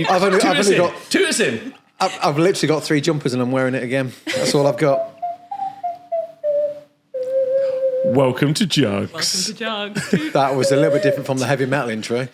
I've only got Two us in. I've literally got 3 jumpers and I'm wearing it again. That's all I've got. Welcome to Juggz. Welcome to Juggz. That was a little bit different from the heavy metal intro.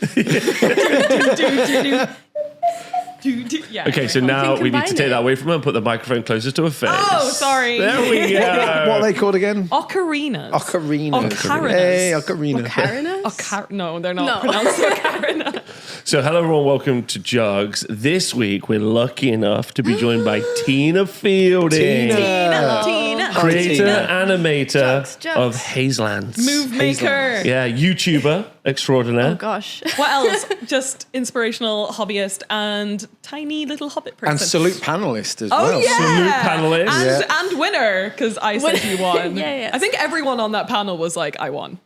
Yeah, Okay, so now we need to take that away from her and put the microphone closer to her face. Oh, sorry. There we go. What are they called again? Ocarinas. Ocarinas. Ocarinas. Hey, ocarina. Ocarinas? No, they're not pronounced Ocarina. So hello everyone, welcome to Juggz. This week we're lucky enough to be joined by Tina Fielding. Tina. Creator, animator Juggz. of Hazelands. Move maker. Yeah, YouTuber extraordinaire. Oh gosh. What else? Just inspirational hobbyist and tiny little hobbit person. And salute panelist as Oh well. yeah, Salute panelist. and winner because I said you won. Yeah. I think everyone on that panel was like, I won.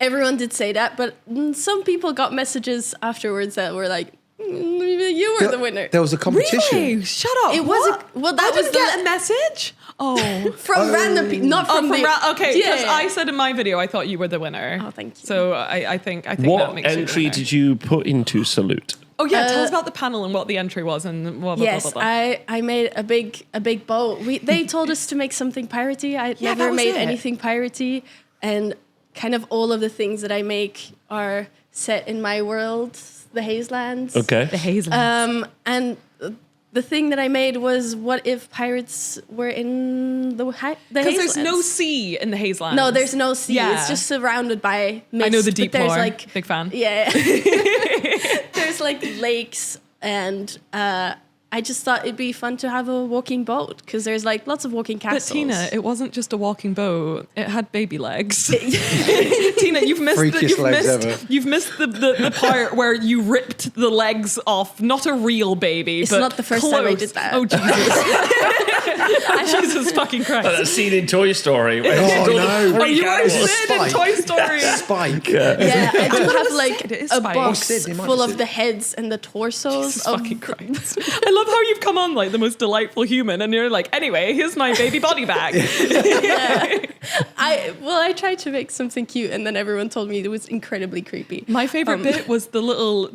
Everyone did say that, but some people got messages afterwards that were like, you were the winner. There was a competition. Really? Shut up. It was that I was didn't get a message. Oh, from random people, not from okay. Because Yeah. I said in my video, I thought you were the winner. Oh, thank you. So I think that What makes you the entry winner. did you put into Salute? Oh yeah, tell us about the panel and what the entry was and blah blah Yes, blah blah. blah. I made a big boat. They told us to make something piratey. I Yeah, that never was made it. anything piratey, and kind of all of the things that I make are set in my world, the Hazelands. Okay. The Hazelands. And the thing that I made was, what if pirates were in the Hazelands? Because there's no sea in the Hazelands. No, there's no sea. Yeah. It's just surrounded by mist. I know the deep but there's lore. like Big fan. Yeah. There's like lakes, and I just thought it'd be fun to have a walking boat because there's like lots of walking But castles. Tina, it wasn't just a walking boat. It had baby legs. Tina, you've missed Freakiest legs ever. You've missed the part where you ripped the legs off. Not a real baby, It's but not the first close. time I did that. Oh Jesus! Jesus fucking Christ! That scene in Toy Story. Where Oh, no. Oh, you were Spike. Sid in Toy Story. Spike. Yeah, I do thought it have was like Sid. It is a Spike. box Sid, it might full be of Sid. the heads and the torsos Jesus of fucking Christ. I love how you've come on like the most delightful human and you're like, anyway, here's my baby body bag. I tried to make something cute, and then everyone told me it was incredibly creepy. My favorite bit was the little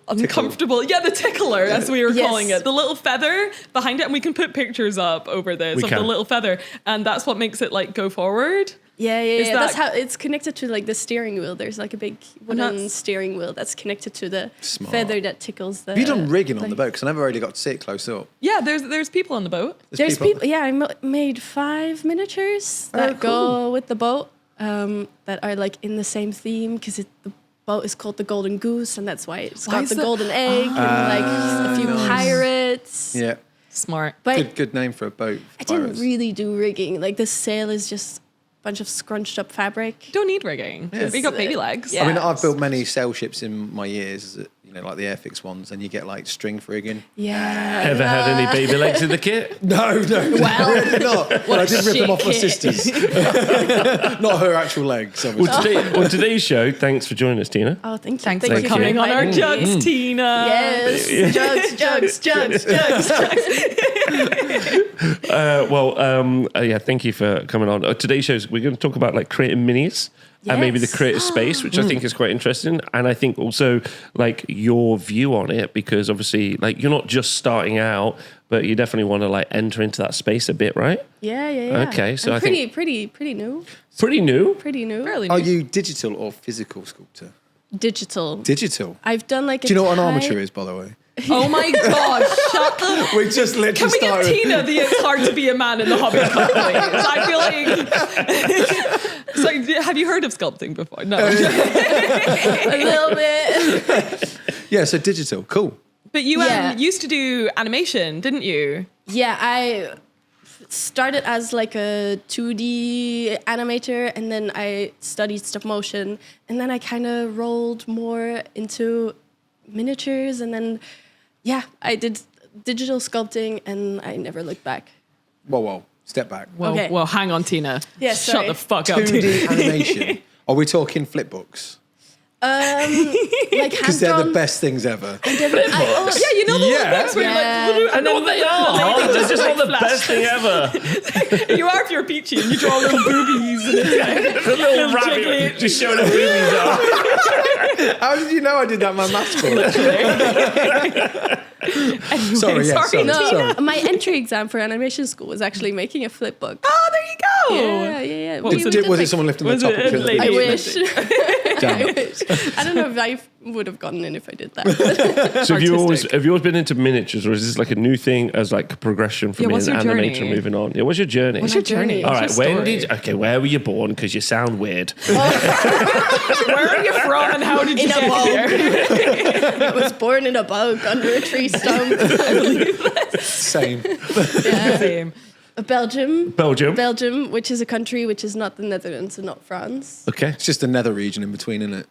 uncomfortable, the tickler, as we were Yes. calling it, the little feather behind it, and we can put pictures up over this We of can. the little feather, and that's what makes it like go forward. Yeah. Is That's that- how it's connected to like the steering wheel. There's like a big wooden that's- steering wheel that's connected to the Smart. feather that tickles the. Have you done rigging on the boat? Because I never really got to see it close up. Yeah, there's people on the boat. There's people. Yeah, I made 5 miniatures that go with the boat that are like in the same theme because the boat is called the Golden Goose, and that's why it's Why got is the the- golden egg and like a few pirates. Yeah. Smart. But Good name for a boat. I didn't really do rigging. Like the sail is just a bunch of scrunched up fabric. Don't need rigging. We got baby legs. Yeah. I mean, I've built many sail ships in my years, like the Airfix ones, and you get like string for rigging. Yeah. Ever had any baby legs in the kit? No, Well, really not. But I did rip them off my shit sister's. Not her actual legs, obviously. On today's show, thanks for joining us, Tina. Oh, thank you. Thanks Thank for you coming on our inviting me. Juggz, Tina. Yes. Jugs. Thank you for coming on. Today's show, we're going to talk about like creating minis and maybe the Yes. creative space, which I think is quite interesting. And I think also like your view on it, because obviously like you're not just starting out, but you definitely want to like enter into that space a bit, right? Yeah. Okay, so I'm I think- pretty new. Pretty new. Pretty new. Fairly Are new. you digital or physical sculptor? Digital. Digital. I've done like. Do you know what an armature is, by the way? Oh my God! Shut the. We just literally Can we give started. Tina the "It's hard to be a man in the Hobbit" cup, please? I feel like. So, have you heard of sculpting before? No. A little bit. Yeah, so digital. Cool. But you Yeah. used to do animation, didn't you? Yeah, I started as like a 2D animator, and then I studied stop motion, and then I kind of rolled more into miniatures, and then I did digital sculpting, and I never looked back. Whoa. Step back. Well, Okay. well, hang on, Tina. Yeah, Shut sorry. the fuck up, Tina. 2D animation. Are we talking flip books? Like Because they're the hand-drawn. best things ever. Yeah, you know the little books where Yeah. you're like, I know what they are. They're just not the best thing ever. you are if you're Peachy and you draw little boobies and it's like The little rabbit jiggly. just showing her boobies off. How did you know I did that in my maths course? Sorry, yeah, sorry. No, my entry exam for animation school was actually making a flip book. Oh, there you go. Yeah. What was We it? did, Was it like- someone lifting the was top it of a the lady? I picture? wish. Damn. I wish. I don't know if I would have gotten in if I did that. So have you Artistic. always been into miniatures, or is this like a new thing as like a progression from Yeah, being what's an your animator journey? and moving on? Yeah, what's your journey? What's your journey? All right, What's your when story? where were you born? Because you sound weird. Where are you from and how did you In a get bog. here? I was born in a bog under a tree stump. Same. Same. Belgium, which is a country which is not the Netherlands and not France. Okay. It's just a nether region in between, isn't it?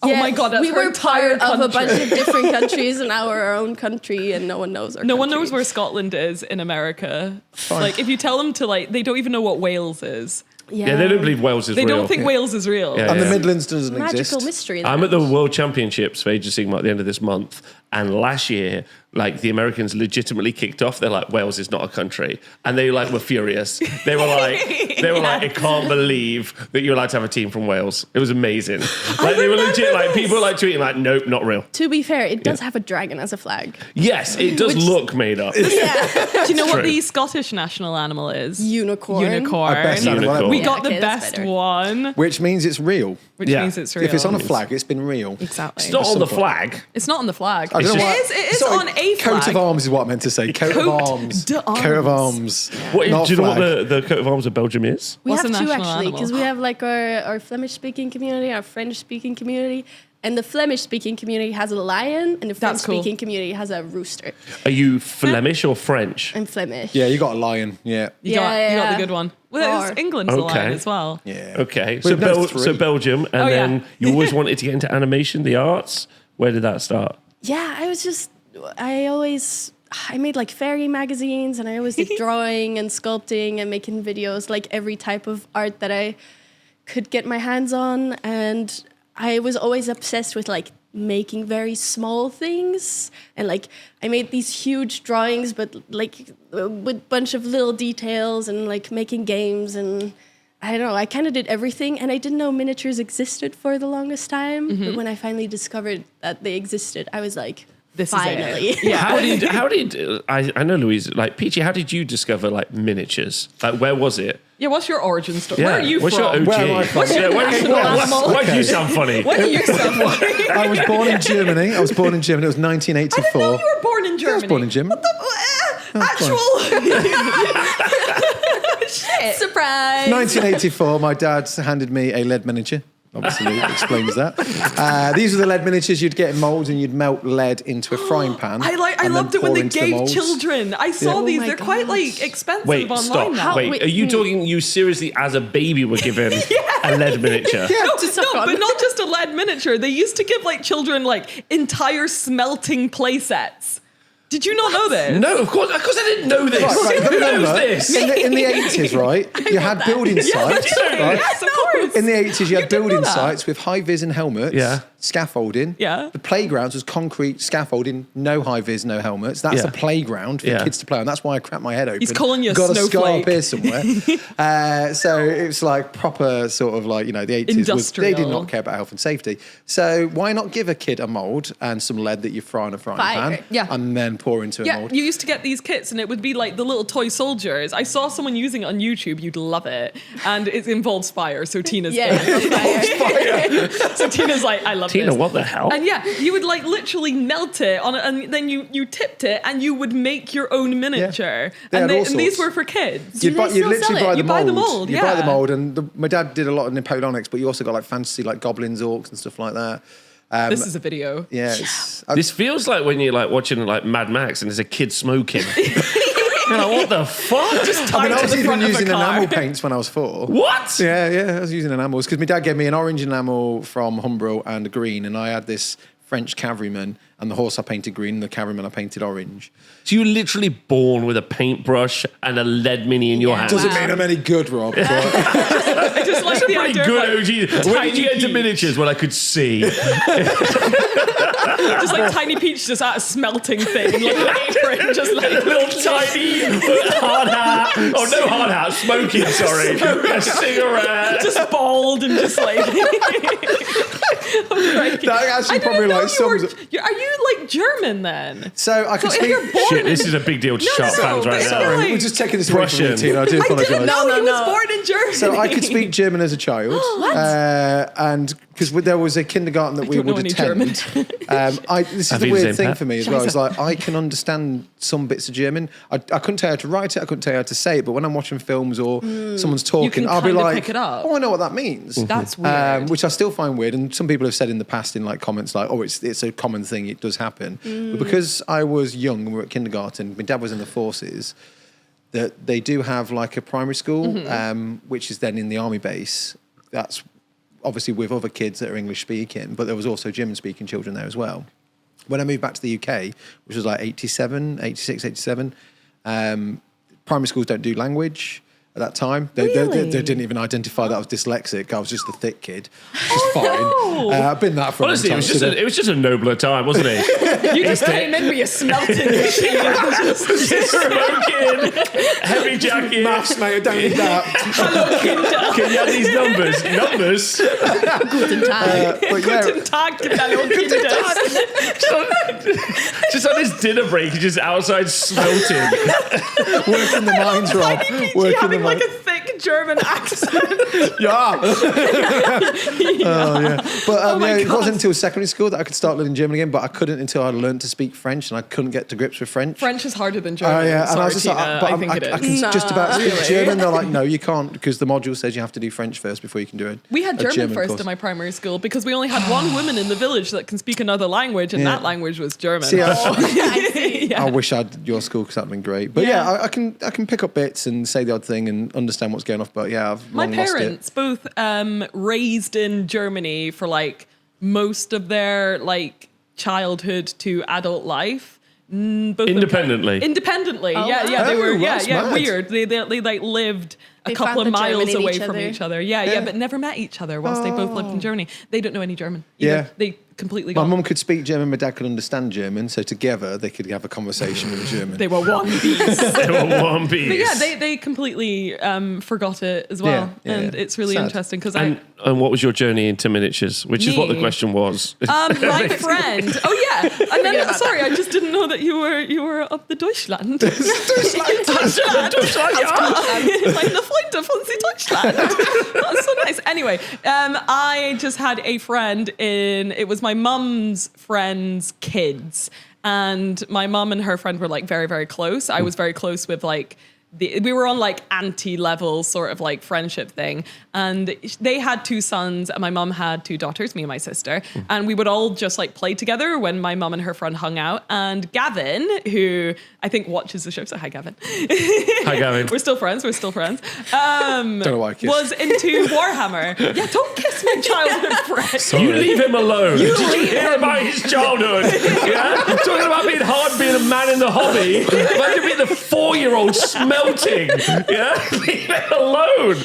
Oh my God, that's we her were entire part of a bunch country. of different countries, and now we're our own country, and no one knows our No one country. knows where Scotland is in America. Like, if you tell them to, like, they don't even know what Wales is. Yeah, they don't believe Wales is They real. don't think Wales is real. Yeah. And the Midlands doesn't Magical exist. mystery. I'm at the World Championships for Age of Sigmar at the end of this month, and last year, like the Americans legitimately kicked off. They're like, Wales is not a country, and they like were furious. They were like, I can't believe that you're allowed to have a team from Wales. It was amazing. Like they were legit. Like people were like tweeting like, nope, not real. To be fair, it does have a dragon as a flag. Yes, it does look made up. Do you know what true. the Scottish national animal is? Unicorn. Unicorn. Our best animal Unicorn. ever. We Yeah, got the okay, that's best better. one, Which means it's real. which Yeah. means it's real. If it's on a flag, it's been real. Exactly. It's not on the flag. It's not on the flag. I don't know why- It is Sorry, on a flag. Coat of arms is what I meant to say. Coat of arms. d'armes. Coat of arms. What, Not do you know what flag. the coat of arms of Belgium is? We What's have the two national actually, animal? because we have like our Flemish-speaking community, our French-speaking community, and the Flemish-speaking community has a lion, and the That's cool. French-speaking community has a rooster. Are you Flemish or French? I'm Flemish. Yeah, you got a lion. Yeah. You got Yeah. the good one. Well, Or- it's England's the Okay. line as well. Yeah. Okay, We've got so three. Belgium, and Oh, yeah. then you always wanted to get into animation, the arts. Where did that start? Yeah, I made like fairy magazines, and I always did drawing and sculpting and making videos, like every type of art that I could get my hands on. And I was always obsessed with like making very small things. And like I made these huge drawings, but like with a bunch of little details, and like making games. And I don't know, I kind of did everything. And I didn't know miniatures existed for the longest time. But when I finally discovered that they existed, I was like, This is it. finally. Yeah. How did I know Louise, like Peachy, how did you discover like miniatures? Like where was it? Yeah, what's your origin story? Where are you What's from? your OG? Where am I from? Yeah, why do you sound funny? What do you sound like? I was born in Germany. It was I didn't know 1984. you were born in Germany. I was born in Germany. Actual. Shit. Surprise! 1984, my dad handed me a lead miniature. Obviously, it explains that. These are the lead miniatures you'd get in moulds, and you'd melt lead into a frying pan. I and loved then it when pour they into the gave moulds. children. I saw Yeah. Oh these. my They're quite gosh. like expensive Wait, online stop. now. Wait, Wait, are you talking you seriously as a baby were given a lead miniature? Yeah, No, to suck on. but not just a lead miniature. They used to give like children like entire smelting play sets. Did you not know this? No, of course I didn't know this. Right, Who knows remember, this? in the 80s, right, you had building sites. Right? Yes, of course. In the 80s, you had didn't know building that. sites with high-vis and helmets, Yeah. scaffolding. Yeah. The playgrounds was concrete scaffolding, no high-vis, no helmets. That's Yeah. a playground for Yeah. kids to play on. That's why I cracked my head open. He's calling you a Got a scar snowflake. up here somewhere. So it's like proper sort of like, the 80s. They did Industrial. not care about health and safety. So why not give a kid a mould and some lead that you fry in a frying Fire. pan Yeah. and then pour into a Yeah, mould? you used to get these kits and it would be like the little toy soldiers. I saw someone using it on YouTube. You'd love it. And it involves fire. So Tina's Yeah, fire. So Tina's like, I love Tina, this. what the hell? And yeah, you would like literally melt it on, and then you tipped it, and you would make your own miniature. They had all And these sorts. were for kids. Do they still sell it? buy You the buy the mould. mould, You buy the yeah. mould, and my dad did a lot of Napoleonics, but you also got like fantasy, like goblins, orcs, and stuff like that. This is a video. Yeah, it's, This feels like when you're like watching like Mad Max and there's a kid smoking. You're like, what the fuck? Just I mean, tied I to was the even front of a using car. enamel paints when I was 4. What? Yeah, I was using enamels because my dad gave me an orange enamel from Humbrol and a green, and I had this French cavalryman, and the horse I painted green, and the cavalryman I painted orange. So you were literally born with a paintbrush and a lead mini in your hand. Doesn't mean I'm any good, Rob. But just like the Pretty idea good, of OG. like, When did you get into Peach. miniatures? When I could see. Just like Tiny Peach just at a smelting thing, like an apron, just like Little tiny hard hat. Oh, no hard hat. Smoking, sorry. A cigarette. just bald and just like. That actually probably like sums up. Are you like German then? So I can So if speak. you're born Shit, in, this is a big deal to sharp fans right now. Sorry, like- we're just taking this away from you, Prussian. Tina. I do I apologise. didn't know No, he no. was born in Germany. So I could speak German as a child, and because there was a kindergarten that we don't know would any attend. This is Have the you weird seen thing that? for me as well. It's like I can understand some bits of German. I couldn't tell you how to write it. I couldn't tell you how to say it. But when I'm watching films or someone's talking, can I'll be kinda like, pick it up. "Oh, I know what that means." That's weird. Which I still find weird. And some people have said in the past in like comments like, "Oh, it's a common thing. It does happen." But because I was young and we were at kindergarten, my dad was in the forces. That they do have like a primary school, which is then in the army base. That's obviously with other kids that are English speaking, but there was also German speaking children there as well. When I moved back to the UK, which was like 86, 87, primary schools don't do language at that time. They didn't even identify that I was dyslexic. I was just a thick kid, which is fine. no. I've been that for Honestly, a long time. it was just a nobler time, wasn't it? You just came in with your smelting machine. Smoking, heavy jacket. Maths, mate, I don't need that. Hello, Kinder. Can you have these numbers? Numbers. Guten Tag. But yeah, Guten Tag, hello, Kinder. Just on his dinner break, he's just outside smelting. working the mines, Rob. Peachy Working the having like mines. a thick German accent. Yeah. Oh, yeah. But my it God. wasn't until secondary school that I could start learning German again, but I couldn't until I learned to speak French, and I couldn't get to grips with French. French is harder than German. Oh, yeah. And Sorry, I was just Tina, like, but I think I it can is. just about speak Really? German. They're like, no, you can't, because the module says you have to do French first before you can do it. We had German first course. in my primary school because we only had one woman in the village that can speak another language, and Yeah. that language was German. See, Yeah. I wish I had your school because that'd been great. But Yeah. I can pick up bits and say the odd thing and understand what's going off. But yeah, I've My long lost it. parents both raised in Germany for like most of their like childhood to adult life. Both of them- Independently. Yeah, they Oh, were. Yeah, that's yeah, mad. weird. They like lived a They couple found of the German miles in away each from other. each other. Yeah, Yeah. but never met each other whilst they both lived in Germany. They don't know any German. Yeah. Either. They completely My got. mum could speak German, my dad could understand German, so together they could have a conversation with a German. They were one piece. They were one piece. But yeah, they completely forgot it as well, Yeah, and yeah. it's really Sad. interesting because And what was your journey into miniatures? Which is what the Me? question was. my friend. Oh yeah, and then sorry, I just didn't know that you were up the Deutschland. Deutschland. Meine Freunde von Deutschland. That's so nice. Anyway, I just had a friend it was my mum's friend's kids. And my mum and her friend were like very, very close. I was very close with like we were on like anti-level sort of like friendship thing. And they had 2 sons and my mum had 2 daughters, me and my sister. And we would all just like play together when my mum and her friend hung out. And Gavin, who I think watches the show, so hi Gavin. Hi, Gavin. We're still friends. Don't know why I kissed. Was into Warhammer. Yeah, don't kiss my childhood friend. You leave him alone. Did you hear about his childhood? Yeah? Talking about being hard being a man in the hobby. Imagine being the 4-year-old smelting. Yeah? Leave it alone.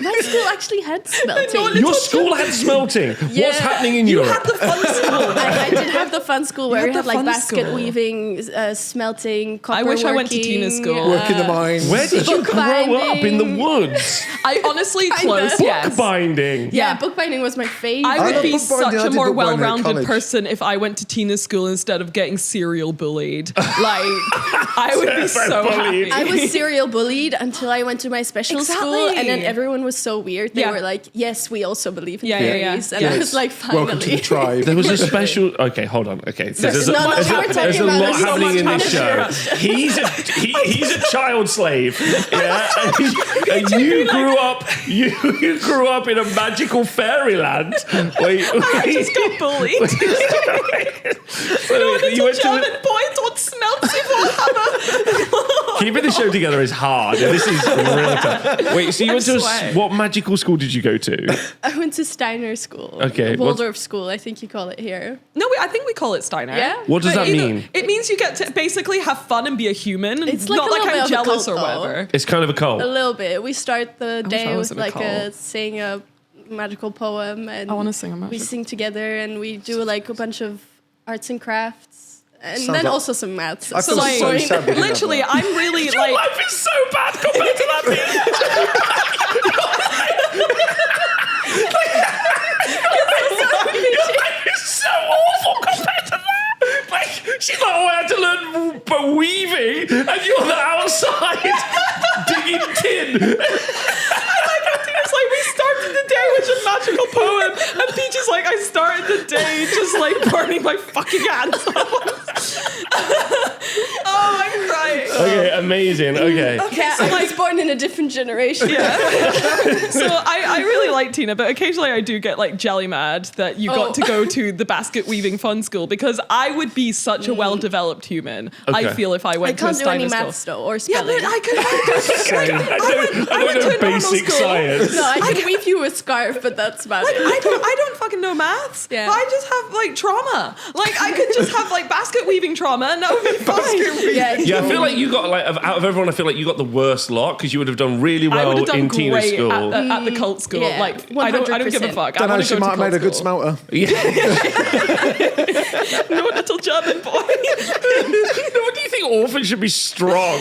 My school actually had smelting. Your school had smelting. What's Yeah. happening in You Europe? had the fun school. I did have the fun school where had we had the like fun basket school. weaving, smelting, copper I wish I went to working, Tina's school. Work in the mines. Where did you grow up in the bookbinding. woods? I honestly close, yes. Bookbinding. Yeah, bookbinding was my favorite. I would love be bookbinding. such I a did more bookbinding at well-rounded college. person if I went to Tina's school instead of getting serial bullied. Like, I would be so Bullied. happy. I was serial bullied until I went to my special school, and then Exactly. everyone was so weird. They Yeah. were like, "Yes, we also believe in Yeah, yeah, theories," yeah. and I Yes. was like, "Finally." Welcome to the tribe. There was a special. Okay, hold on. Okay, so there's a, No, there's we're a, talking there's a about lot this so happening in much this show. manager. He's a child slave. Yeah, and you grew up. You grew up in a magical fairyland. I just got bullied. You Little went to German boy don't smelt sie Warhammer. keeping the show together is hard. This is really tough. Wait, so you went to what magical school did you go to? I went to Steiner school. Okay, Waldorf school, I think you call it here. No, I think we call it Steiner. Yeah? What does that mean? It means you get to basically have fun and be a human. It's like not a like little I'm bit of a jealous cult, or though. whatever. It's kind of a cult. A little bit. We start the wish I day was with in a like cult. saying a magical poem, and I wanna sing a we magical- sing together, and we do like a bunch of arts and crafts, and Sounds then like- also some maths. I feel like, so sad. we didn't have Literally, that. I'm really Your like. life is so bad compared to that. Your life is so awful compared to that. Like, she's like, oh, I had to learn weaving, and you're on the outside digging tin. It's like we started the day with a magical poem, and Peachy's like, I started the day just like burning my fucking hands off. Oh, I'm crying. Okay, amazing. Okay. Yeah, so I like- was born in a different generation. Yeah. So I really like Tina, but occasionally I do get like jelly mad that you got to go to the basket weaving fun school, because I would be such a well-developed human. Okay. I feel if I I went to a can't do any Steiner maths school. though, or Yeah, spelling. but I could. I don't know basic science. No, I can weave you a scarf, but that's about it. I don't fucking know maths. Yeah. But I just have like trauma. Like I could just have like basket weaving trauma and that would be fine. Yeah, I feel like you got like out of everyone, I feel like you got the worst lot because you would have done really I would well have done in Tina's great school. at the cult school. Yeah, Like I don't give a 100%. fuck. Don't I know, want she to go might to have made a cult good school. smelter. Yeah. No little German boy. What do you think orphans should be strong?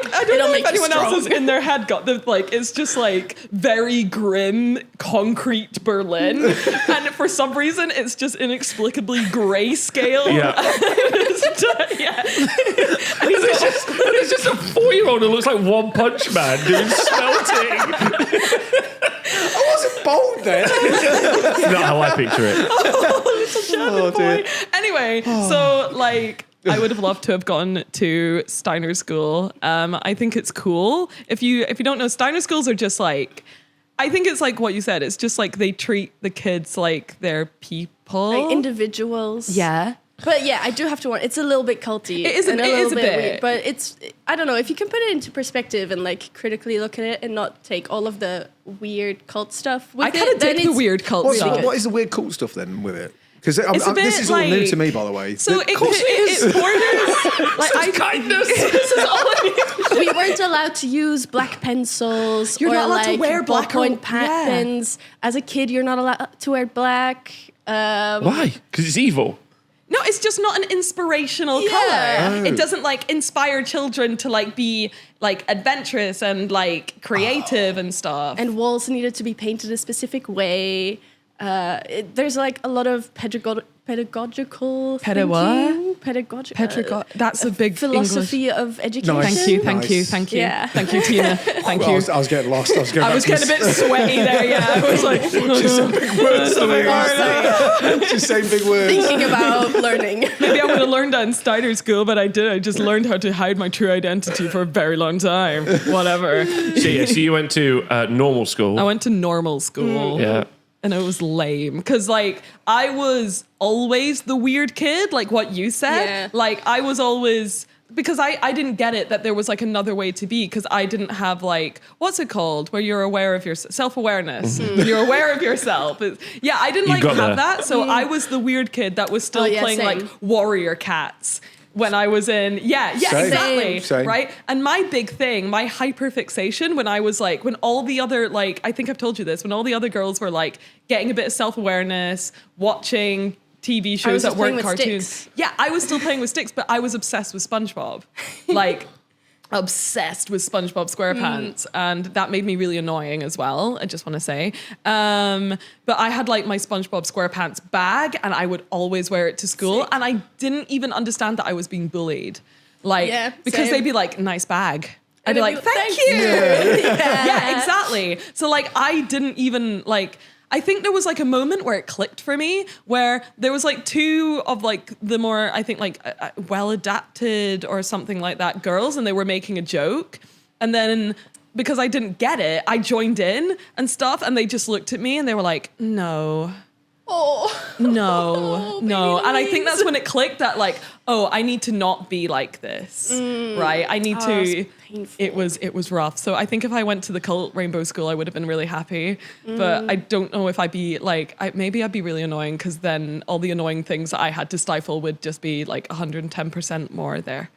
I don't know make if you anyone else strong. has in their head got the like it's just like very grim concrete Berlin, and for some reason it's just inexplicably grayscale. Yeah. Yeah. It's just a 4-year-old who looks like One Punch Man doing smelting. I wasn't bold then. Not how I picture it. Little German dear. boy. Anyway, so like I would have loved to have gone to Steiner school. I think it's cool. If you don't know, Steiner schools are just like, I think it's like what you said. It's just like they treat the kids like they're people. Like individuals. Yeah. But yeah, I do have to warn. It's a little bit culty. It is a- and it is little a bit bit. weird. But it's, I don't know, if you can put it into perspective and like critically look at it and not take all of the weird cult stuff with I kind of then dig the it's- weird cult What stuff. is the weird cool stuff then with it? Because It's a this bit is all new like- to me, by the way. So The- it borders like I Kindness. This is all I need. We weren't allowed to use black pencils You're or not allowed to like wear black or- ballpoint yeah. pens. As a kid, you're not allowed to wear black. Why? Because it's evil. No, it's just not an inspirational Yeah. color. It doesn't like inspire children to like be like adventurous and like creative and stuff. And walls needed to be painted a specific way. There's like a lot of pedagogical thinking. That's a big philosophy of education. Nice. Thank you. Yeah. Thank you, Tina. Thank Well, you. I was getting lost. I was going I was back to getting a bit sweaty there. Yeah, I was like, just saying big words. Thinking about learning. maybe I would have learned that in Steiner school, but I did. I just learned how to hide my true identity for a very long time. Whatever. So you went to normal school. I went to normal school. Yeah. And it was lame because, like, I was always the weird kid, like what you said. Yeah. Like, I was always, because I didn't get it that there was, like, another way to be because I didn't have, like, what's it called? Where you're aware of your self-awareness. You're aware of yourself. Yeah, I didn't, like, got have there. that. So I was the weird kid that was still Oh, yeah, playing, same. like, warrior cats. When I was in, yeah, Same. exactly, Same. right? And my big thing, my hyperfixation when I was like, when all the other, like, I think I've told you this, when all the other girls were like getting a bit of self-awareness, watching TV was shows that just playing weren't with cartoons. sticks. Yeah, I was still playing with sticks, but I was obsessed with SpongeBob. Like, obsessed with SpongeBob SquarePants, and that made me really annoying as well. I just want to say, but I had like my SpongeBob SquarePants bag, and I would always wear it to school, Sick. and I didn't even understand that I was being bullied, like Yeah, because same. they'd be like, "Nice bag." I'd be And like, it'd be, "Thank "Thank you." you. Yeah, exactly. So like, I didn't even like. I think there was like a moment where it clicked for me where there was like two of like the more, I think like well adapted or something like that girls, and they were making a joke. And then because I didn't get it, I joined in and stuff, and they just looked at me and they were like, no. No. baby And I think Louise. that's when it clicked that like, oh, I need to not be like this, right? I need to. it's painful. It was rough. So I think if I went to the cult rainbow school, I would have been really happy. But I don't know if I'd be like, maybe I'd be really annoying because then all the annoying things that I had to stifle would just be like 110% more there.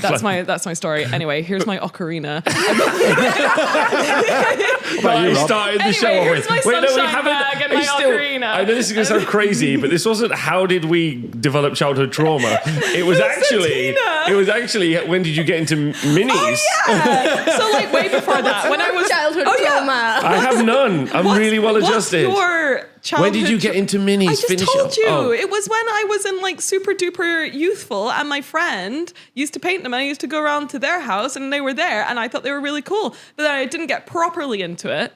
That's my story. Anyway, here's my ocarina. But you started the show Anyway, with. here's my sunshine bag and my ocarina. I know this is going to sound crazy, but this wasn't how did we develop childhood trauma. It was actually when did you get into minis? Oh, yeah. So like way before that, when I was childhood trauma. I have none. I'm really well adjusted. What's your childhood? When did you get into minis? I just Finish told it. you. Oh. It was when I was in like super duper youthful, and my friend used to paint them, and I used to go around to their house, and they were there, and I thought they were really cool. But then I didn't get properly into it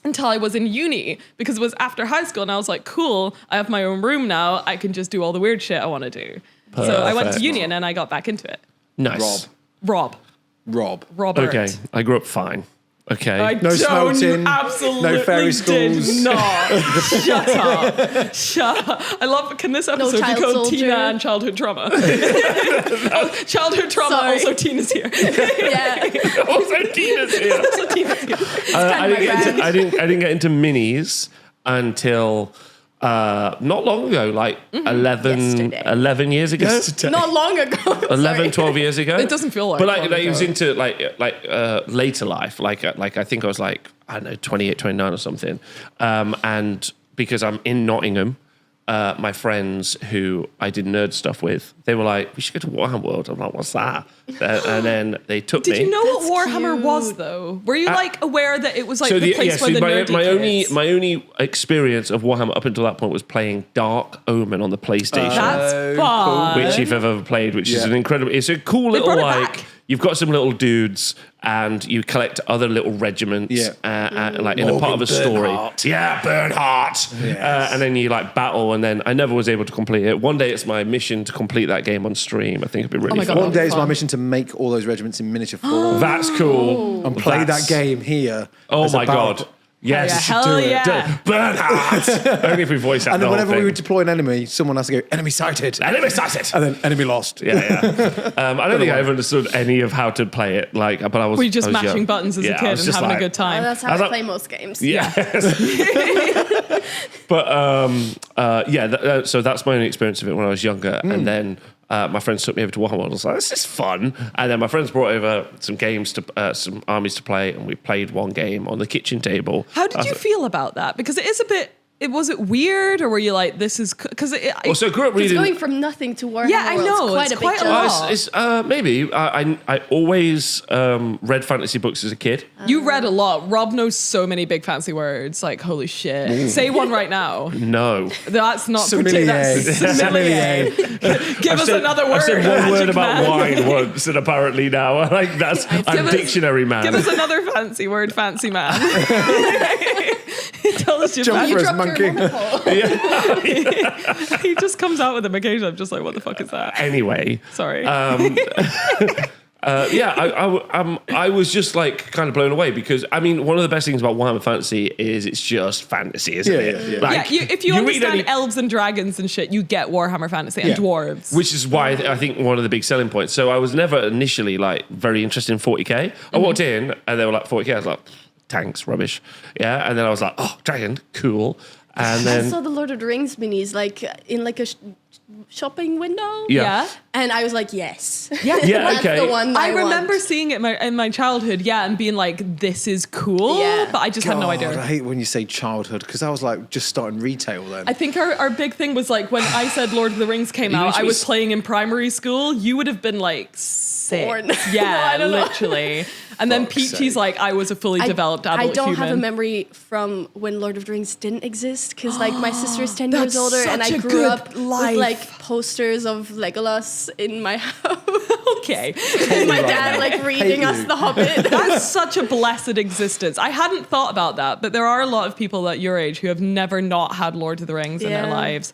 until I was in uni, because it was after high school, and I was like, cool, I have my own room now. I can just do all the weird shit I want to do. So I went to Perfect. uni, and then I got back into it. Nice. Rob. Robert. Okay, I grew up fine. Okay. I No don't smelting, absolutely no fairy did schools. not. Shut up. Shut up. I love, can this episode be child called soldier. Tina and Childhood Trauma? Childhood Trauma, Sorry. also Tina's here. Yeah. Also, Tina's here. Also Tina's here. I my brand. didn't get into minis until not long ago, like 11 years ago. Not long ago. 11, 12 years ago. It doesn't feel like but long it was ago. into later life. Like I think I was like, I don't know, 28, 29 or something. And because I'm in Nottingham, my friends who I did nerd stuff with, they were like, we should go to Warhammer World. I'm like, what's that? And then they took me. Did you know That's what Warhammer cute. was, though? Were you like aware that it was like the place where the nerdy kids? my only experience of Warhammer up until that point was playing Dark Omen on the PlayStation. That's fun. Which if you've ever played, which is Yeah. an incredible, it's a cool little brought it like, back. you've got some little dudes and you collect other little regiments, like in a part of a story. Bernhardt. Yeah, Bernhardt. Yes. And then you like battle, and then I never was able to complete it. One day it's my mission to complete that game on stream. I think it'd be really my God. fun. One day it's my Fun. mission to make all those regiments in miniature form That's cool. and play That's- that game here. Oh as a my bard. God. Yes. Hell do it. yeah. Bernhardt. Only if we voice out And the then whole whenever we thing. would deploy an enemy, someone has to go, enemy sighted. Enemy sighted. And then enemy lost. Yeah. I don't think I ever understood any of how to play it. Like, but I was. Were you just I was mashing young. buttons as Yeah, a I kid was and just having like- a good time? That's how I I thought- play most games. Yes. But so that's my only experience of it when I was younger, and then my friends took me over to Warhammer. I was like, this is fun. And then my friends brought over some games to some armies to play, and we played one game on the kitchen table. How did you feel about that? Because it is a bit. Was it weird, or were you like, this is because Also, I grew up It's reading. going from nothing to Warhammer Yeah, I World. know, It's it's quite quite a a big lot. jump. It's maybe I always read fantasy books as a kid. You read a lot. Rob knows so many big fancy words. Like, holy shit. Say one right now. No, That's not Sommelier. That's sommelier. Give us another word. I've said one Magic word about Man. wine once, and apparently now like that's I'm Give us- dictionary man. Give us another fancy word, fancy man. Tell us your Jump fancy. for his Dropped your monkey. monocle. He just comes out with them occasionally. I'm just like, what the fuck is that? Anyway, Sorry. I was just like kind of blown away because I mean one of the best things about Warhammer Fantasy is it's just fantasy, isn't Yeah, it? yeah, yeah. Like, if you read understand any- elves and dragons and shit, you get Warhammer Fantasy and Yeah. dwarves. which is why I think one of the big selling points. So I was never initially like very interested in 40k. I walked in and they were like 40k. I was like, tanks, rubbish. Yeah, and then I was like, oh, dragon, cool. And I then saw the Lord of the Rings minis like in like a shopping window. yeah. And I was like, yes. Yeah, Yeah, That's okay. the one I want. remember seeing it in my childhood, and being like, this is cool, Yeah. but I just had no God, idea. I hate when you say childhood because I was like just starting retail then. I think our big thing was like when I said Lord of the Rings came You out, I literally was playing in primary school. You would have been like 6. Born. Yeah, No, I don't know. literally. And then Fuck's Peachy's sake. like, I was a fully developed adult I don't human. have a memory from when Lord of the Rings didn't exist because like my sister's 10 years That's older and such I a grew good up life. with like posters of Legolas in my house. Okay. And my right dad now. like reading Hate us you. The Hobbit. That's such a blessed existence. I hadn't thought about that, but there are a lot of people at your age who have never not had Lord of the Rings in their Yeah. lives.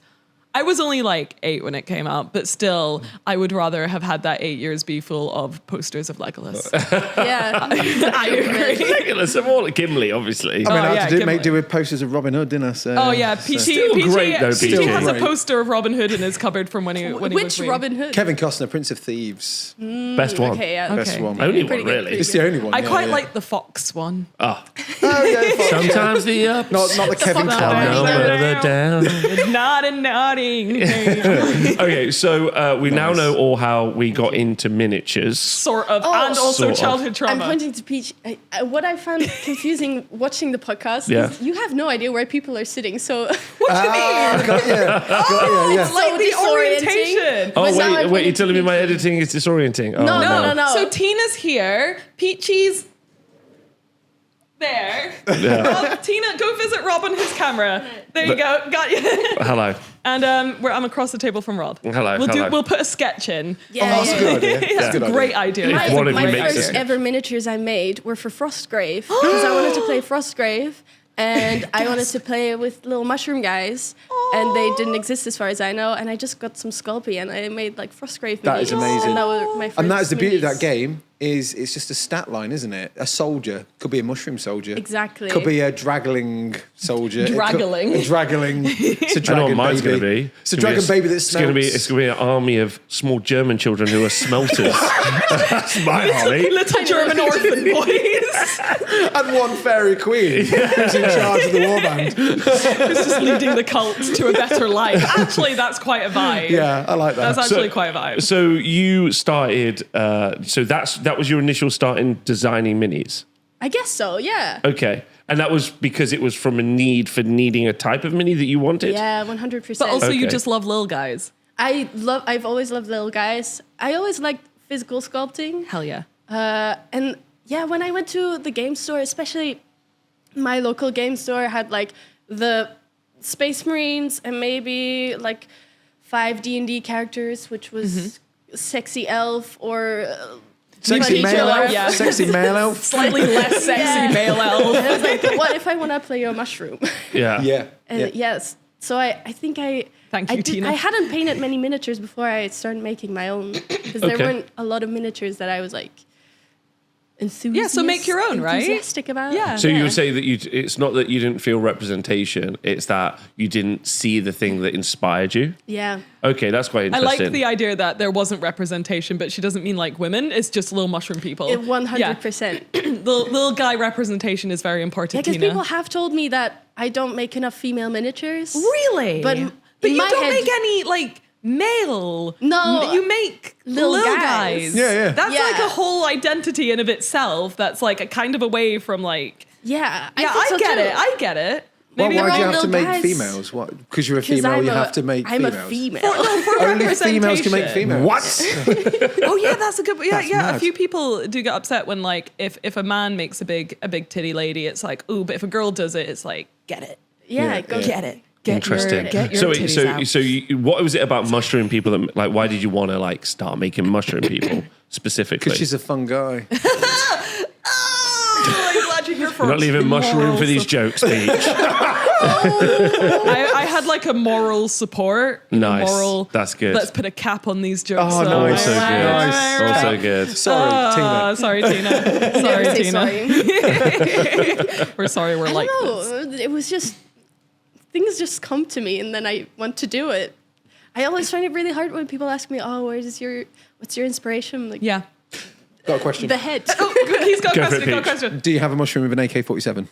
I was only like 8 when it came out, but still, I would rather have had that 8 years be full of posters of Legolas. Yeah. I agree. Ridiculous. They're all like Gimli, obviously. I mean, Oh, I yeah, had to Gimli. do with posters of Robin Hood, didn't I? So, Oh yeah, Peachy. Still Peachy, great, though, Peachy Peachy. has Great. a poster of Robin Hood in his cupboard from when he was Which wee. Robin Hood? Kevin Costner, Prince of Thieves. Best one. Okay, yeah. Best Okay. one. Only Pretty one, good, really. pretty It's the only one. I yeah, quite yeah. like the fox one. Oh, Oh, yeah, fuck yeah. sometimes the ups. Not the Kevin fuck Costner. no, down. but the down. Not a nodding. Okay, so we now know all how we got into miniatures. Sort of, Oh. and also Sort of. childhood I'm trauma. pointing to Peach. What I found confusing watching the podcast Yeah. is you have no idea where people are sitting. So Got you. Yeah. It's like So the disorienting. orientation. Oh, But now I'm wait, you're pointing telling me to my Peachy. editing is disorienting? Oh, No. So Tina's here. Peachy's there. Yeah. Tina, go visit Rob on his camera. There you go. Got you. Hello. And I'm across the table from Rob. Hello, We'll hello. We'll put a sketch in. yeah, That's a good idea. That's a good Great idea. idea. If one of you my makes first it. ever miniatures I made were for Frostgrave because I wanted to play Frostgrave and I wanted to play with little mushroom guys and they didn't exist as far as I know and I just got some Sculpey and I made like Frostgrave That is minis. amazing. And that were my first And that is the beauty of minis. that game. Is it's just a stat line, isn't it? A soldier could be a mushroom soldier. Exactly. Could be a draggling soldier. It could- Draggling. A draggling. It's a I know dragon what mine's baby. going to be. It's a dragon baby that It's going to be. smelts. It's going to be an army of small German children who are smelters. That's my army. Little German orphan boys. And one fairy queen who's in charge of the warband. Who's just leading the cult to a better life. Actually, that's quite a vibe. Yeah, I like that. That's actually quite a vibe. So you started. So that was your initial start in designing minis. I guess so, yeah. Okay, and that was because it was from a need for needing a type of mini that you wanted. Yeah, 100%. But also, you Okay. just love little guys. I've always loved little guys. I always liked physical sculpting. Hell yeah. And yeah, when I went to the game store, especially my local game store had like the Space Marines and maybe like 5 D&D characters, which was Sexy Elf or Sexy Bunny male Killer. elf. Yeah. Sexy male elf. Slightly less sexy Yeah. male elf. And I was like, but what if I want to play a mushroom? Yeah. Yeah. And yeah. yes, so I think Thank you, Tina. I hadn't painted many miniatures before I started making my own because there Okay. weren't a lot of miniatures that I was like Yeah, so make your own, right? enthusiastic about. Yeah. So you would say that it's not that you didn't feel representation; it's that you didn't see the thing that inspired you. Yeah. Okay, that's quite I interesting. like the idea that there wasn't representation, but she doesn't mean like women. It's just little mushroom people. 100%. Yeah. Little guy representation is very Yeah, important, because Tina. people have told me that I don't make enough female miniatures. Really? But But in you my don't head- make any like male. No. You make Little little guys. guys. Yeah, yeah. That's Yeah. like a whole identity in of itself. That's like a kind of away from like. Yeah, Yeah, think so get too. it. I get it. Well, Maybe why do they're you all have to little make guys. females? What? Because you're a 'Cause female, you I'm have to make I'm females. a female. for Only females can make representation. females. What? Oh yeah, that's a good. Yeah, That's yeah. A mad. few people do get upset when like if a man makes a big titty lady, it's like ooh, but if a girl does it, it's like get it, Yeah, go yeah. get it, get Interesting. Your, get your so, titties out. what was it about mushroom people that like? Why did you want to like start making mushroom people specifically? Because she's a fun guy. Oh, I'm glad you're here for You're not leaving mushroom for these jokes, Peach. I had like a moral support. Nice. A moral. That's good. Let's put a cap on these jokes. Oh, though. nice. Also good. Nice. Also good. Sorry, Tina. Sorry, Tina. Sorry, Never say Tina. sorry. We're sorry. We're I like don't know. It was just things just come to me, and then I want to do it. I always find it really hard when people ask me, "Oh, what's your inspiration?" I'm like, yeah. Got a question. the head. He's got a Go for it, question. Got a Peach. question. Do you have a mushroom with an AK-47?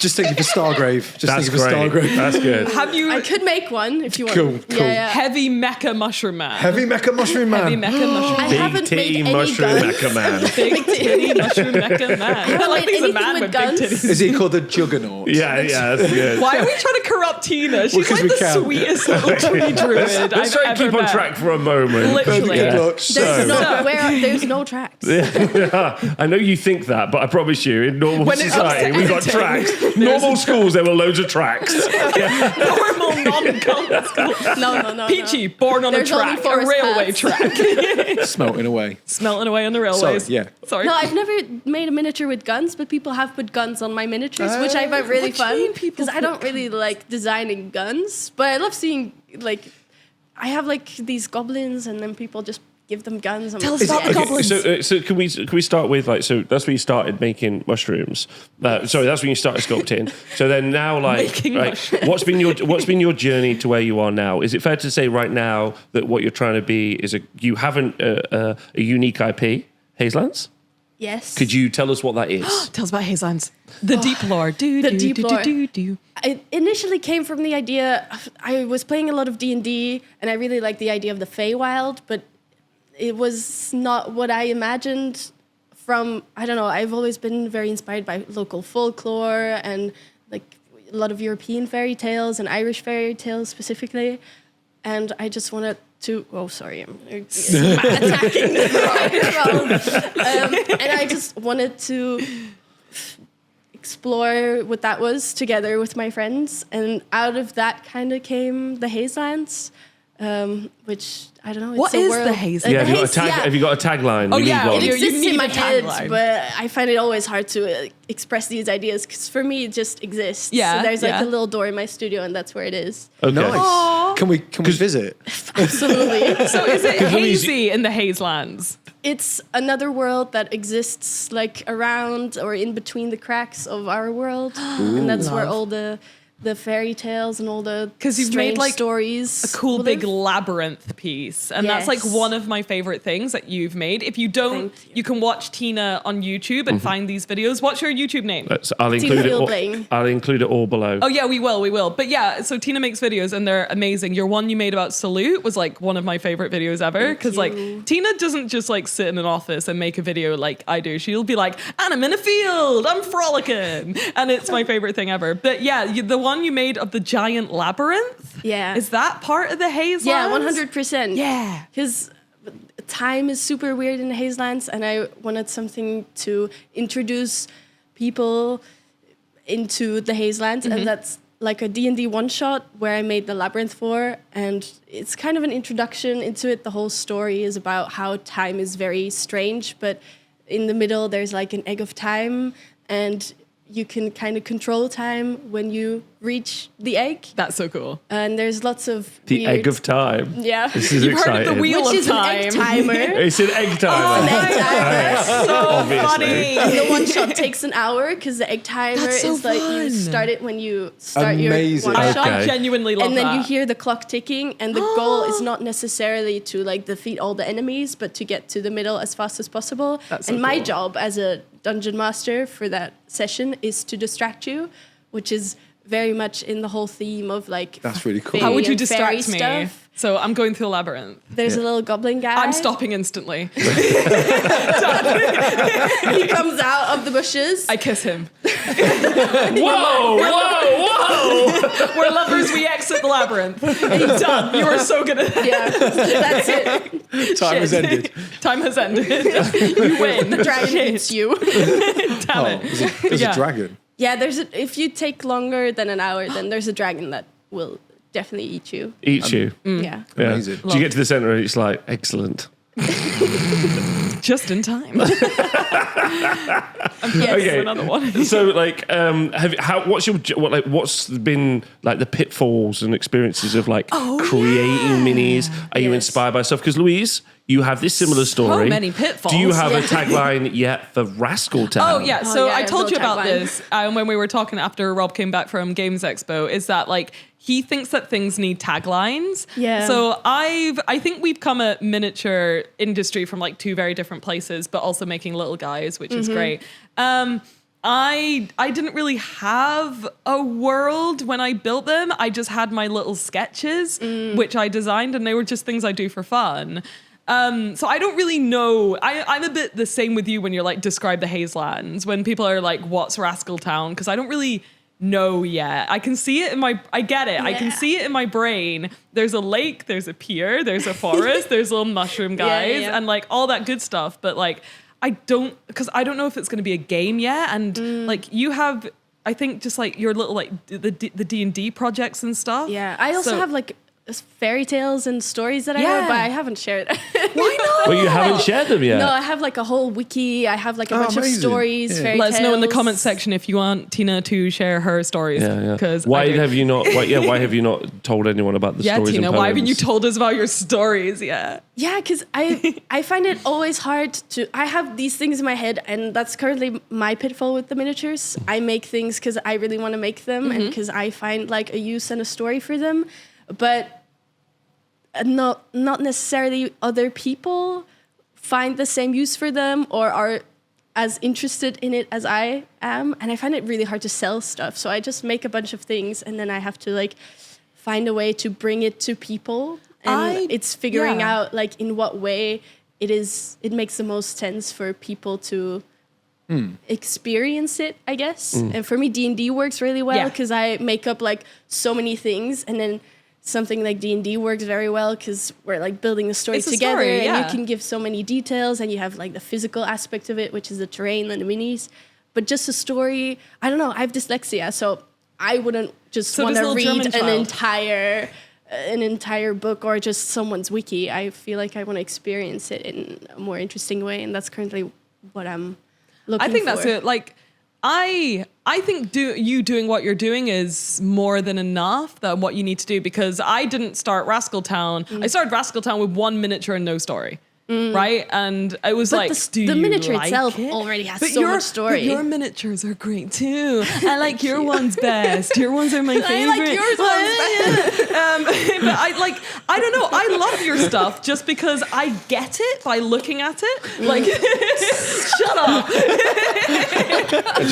Just thinking for Stargrave. Just That's thinking for great. Stargrave. That's good. Have you I could make one if you want. Cool, cool. Yeah. heavy mecha mushroom man? Heavy mecha mushroom man. Heavy mecha mushroom. I Big haven't titty made any mushroom guns. mecha man. Big titty mushroom mecha man. I like made he's a anything man with with guns. big titties. Is he called the Juggernaut? Yeah, that's good. Why are we trying to corrupt Tina? She's 'cause like we the can. sweetest little tree druid Let's I've try and ever keep on met. track for a moment. Literally. Yeah. Look, There's so there's no tracks. I know you think that, but I promise you, in normal When it comes society, to we've got editing. tracks. Normal schools, there were loads of tracks. Normal non-cult school. No. Peachy, born on There's a only track, a forest railway paths. track. Smelting away. Smelting away on the railways. Sorry, yeah. Sorry. No, I've never made a miniature with guns, but people have put guns on my miniatures, which I find really What do you mean fun people because I don't really like designing guns, but I love seeing like I have like these goblins, and then people just give them guns. I'm Tell us like, about the "Yes." goblins. So can we start with like, so that's when you started making mushrooms. Sorry, that's when you started sculpting. So then now, like, Making right, mushrooms. what's been your journey to where you are now? Is it fair to say right now that what you're trying to be is you have a unique IP, Hazelands? Yes. Could you tell us what that is? Tell us about Hazelands. The deep lore. The deep lore. Do. It initially came from the idea I was playing a lot of D&D, and I really liked the idea of the Feywild, but it was not what I imagined from, I don't know, I've always been very inspired by local folklore and like a lot of European fairy tales and Irish fairy tales specifically. And I just wanted to, oh, sorry, I'm attacking the microphone. And I just wanted to explore what that was together with my friends. And out of that kind of came the Hazelands, which I don't know. It's What a is world. the Hazelands? Yeah, The have you got a tagline? Oh, We need yeah, one. it It You exists need in a my head, tagline. but I find it always hard to express these ideas because for me it just exists. Yeah, So there's like yeah. a little door in my studio, and that's where it is. Okay. Nice. Aw. Can we visit? Absolutely. So is it Louise, hazy in the Hazelands? It's another world that exists like around or in between the cracks of our world, and that's where all the fairy tales and all the 'Cause you've made, strange like, stories. A cool will big live. labyrinth piece, and that's like Yes. one of my favorite things that you've made. If you don't, Thank you can watch Tina on YouTube and find these videos. What's your YouTube name? I'll include it. Fielding. I'll include it all below. Oh yeah, we will. But yeah, so Tina makes videos and they're amazing. Your one you made about Salute was like one of my favorite videos ever because like you. Tina doesn't just like sit in an office and make a video like I do. She'll be like, and I'm in a field, I'm frolicking, and it's my favorite thing ever. But yeah, the one you made of the giant labyrinth, Yeah. is that part of the Hazelands? Yeah, 100%. Yeah. Because time is super weird in the Hazelands, and I wanted something to introduce people into the Hazelands, and that's like a D&D one-shot where I made the labyrinth for, and it's kind of an introduction into it. The whole story is about how time is very strange, but in the middle there's like an egg of time, and you can kind of control time when you reach the egg. That's so cool. And there's lots of The weird, egg of time. Yeah. This is You've heard exciting. of the wheel which of is an time. egg timer. It's an egg timer. An egg timer. So Obviously. funny. And the one shot takes an hour because the egg timer That's so is like you fun. start it when you start Amazing. your one shot. Okay. I genuinely love And then that. you hear the clock ticking, and the goal is not necessarily to like defeat all the enemies, but to get to the middle as fast as possible. That's so and my cool. job as a dungeon master for that session is to distract you, which is very much in the whole theme of like. That's really cool. How would you and fairy distract me? stuff. So I'm going through a labyrinth. There's a little goblin guy. I'm stopping instantly. He comes out of the bushes. I kiss him. Whoa! We're lovers. We exit the labyrinth. Done. You are so good at that. Yeah, that's it. Time has Shit. ended. Time has ended. You win. The dragon Shit. eats you. Damn Oh, it. there's Yeah. a dragon. Yeah, if you take longer than an hour, then there's a dragon that will definitely eat you. Eat you. Yeah. Yeah. Amazing. Do you get to the center and it's like, excellent. Just in time. Yes. Okay. Another one. So, like, what's been like the pitfalls and experiences of like creating minis? Are you Yes. inspired by stuff? Because Louise, you have this similar story. many pitfalls. Do you have a Yeah. tagline yet for Rascal Town? Oh yeah, so yeah, I I have told no you about tagline. this when we were talking after Rob came back from Games Expo. Is that like he thinks that things need taglines? Yeah. So I think we've come at miniature industry from like two very different places, but also making little guys, which is great. I didn't really have a world when I built them. I just had my little sketches, which I designed, and they were just things I do for fun. So I don't really know. I'm a bit the same with you when you're like, describe the Hazelands. When people are like, what's Rascal Town? Because I don't really know yet. I can see it in my, I get it. I can Yeah. see it in my brain. There's a lake, there's a pier, there's a forest, there's little mushroom guys, yeah. and like all that good stuff. But like, I don't know if it's going to be a game yet. And like you have I think just like your little like the D&D projects and stuff. Yeah, I also have like fairy tales and stories that I wrote, but I haven't shared. Why not? Well, you haven't shared them yet. No, I have like a whole wiki. I have like a bunch of amazing. stories, fairy Let us know in the tales. comment section if you want Tina to share her stories. Because why have you not? Why have you not told anyone about the stories? Tina, and why haven't you poems? told us about your stories? Yeah. Yeah, because I find it always hard to. I have these things in my head, and that's currently my pitfall with the miniatures. I make things because I really want to make them, and because I find like a use and a story for them, but not necessarily other people find the same use for them or are as interested in it as I am, and I find it really hard to sell stuff. So I just make a bunch of things, and then I have to like find a way to bring it to people. And it's figuring out like in what way it makes the most sense for people to experience it, I guess. And for me, D&D works really well because I make up like so many things, and then something like D&D works very well because we're like building the story together, and you can give so many details, and you have like the physical aspect of it, which is the terrain and the minis. But just a story, I don't know. I have dyslexia, so I wouldn't just want to read an entire book or just someone's wiki. I feel like I want to experience it in a more interesting way, and that's currently what I'm looking for. I think that's it. Like, I think you doing what you're doing is more than enough than what you need to do, because I didn't start Rascal Town. I started Rascal Town with 1 miniature and no story. Right? And I was like, the miniature itself already has so much story. But your miniatures are great too. I like your ones best. Your ones are my favorite. I like yours ones but I don't know. I love your stuff just because I get it by looking at it. Like, shut up. I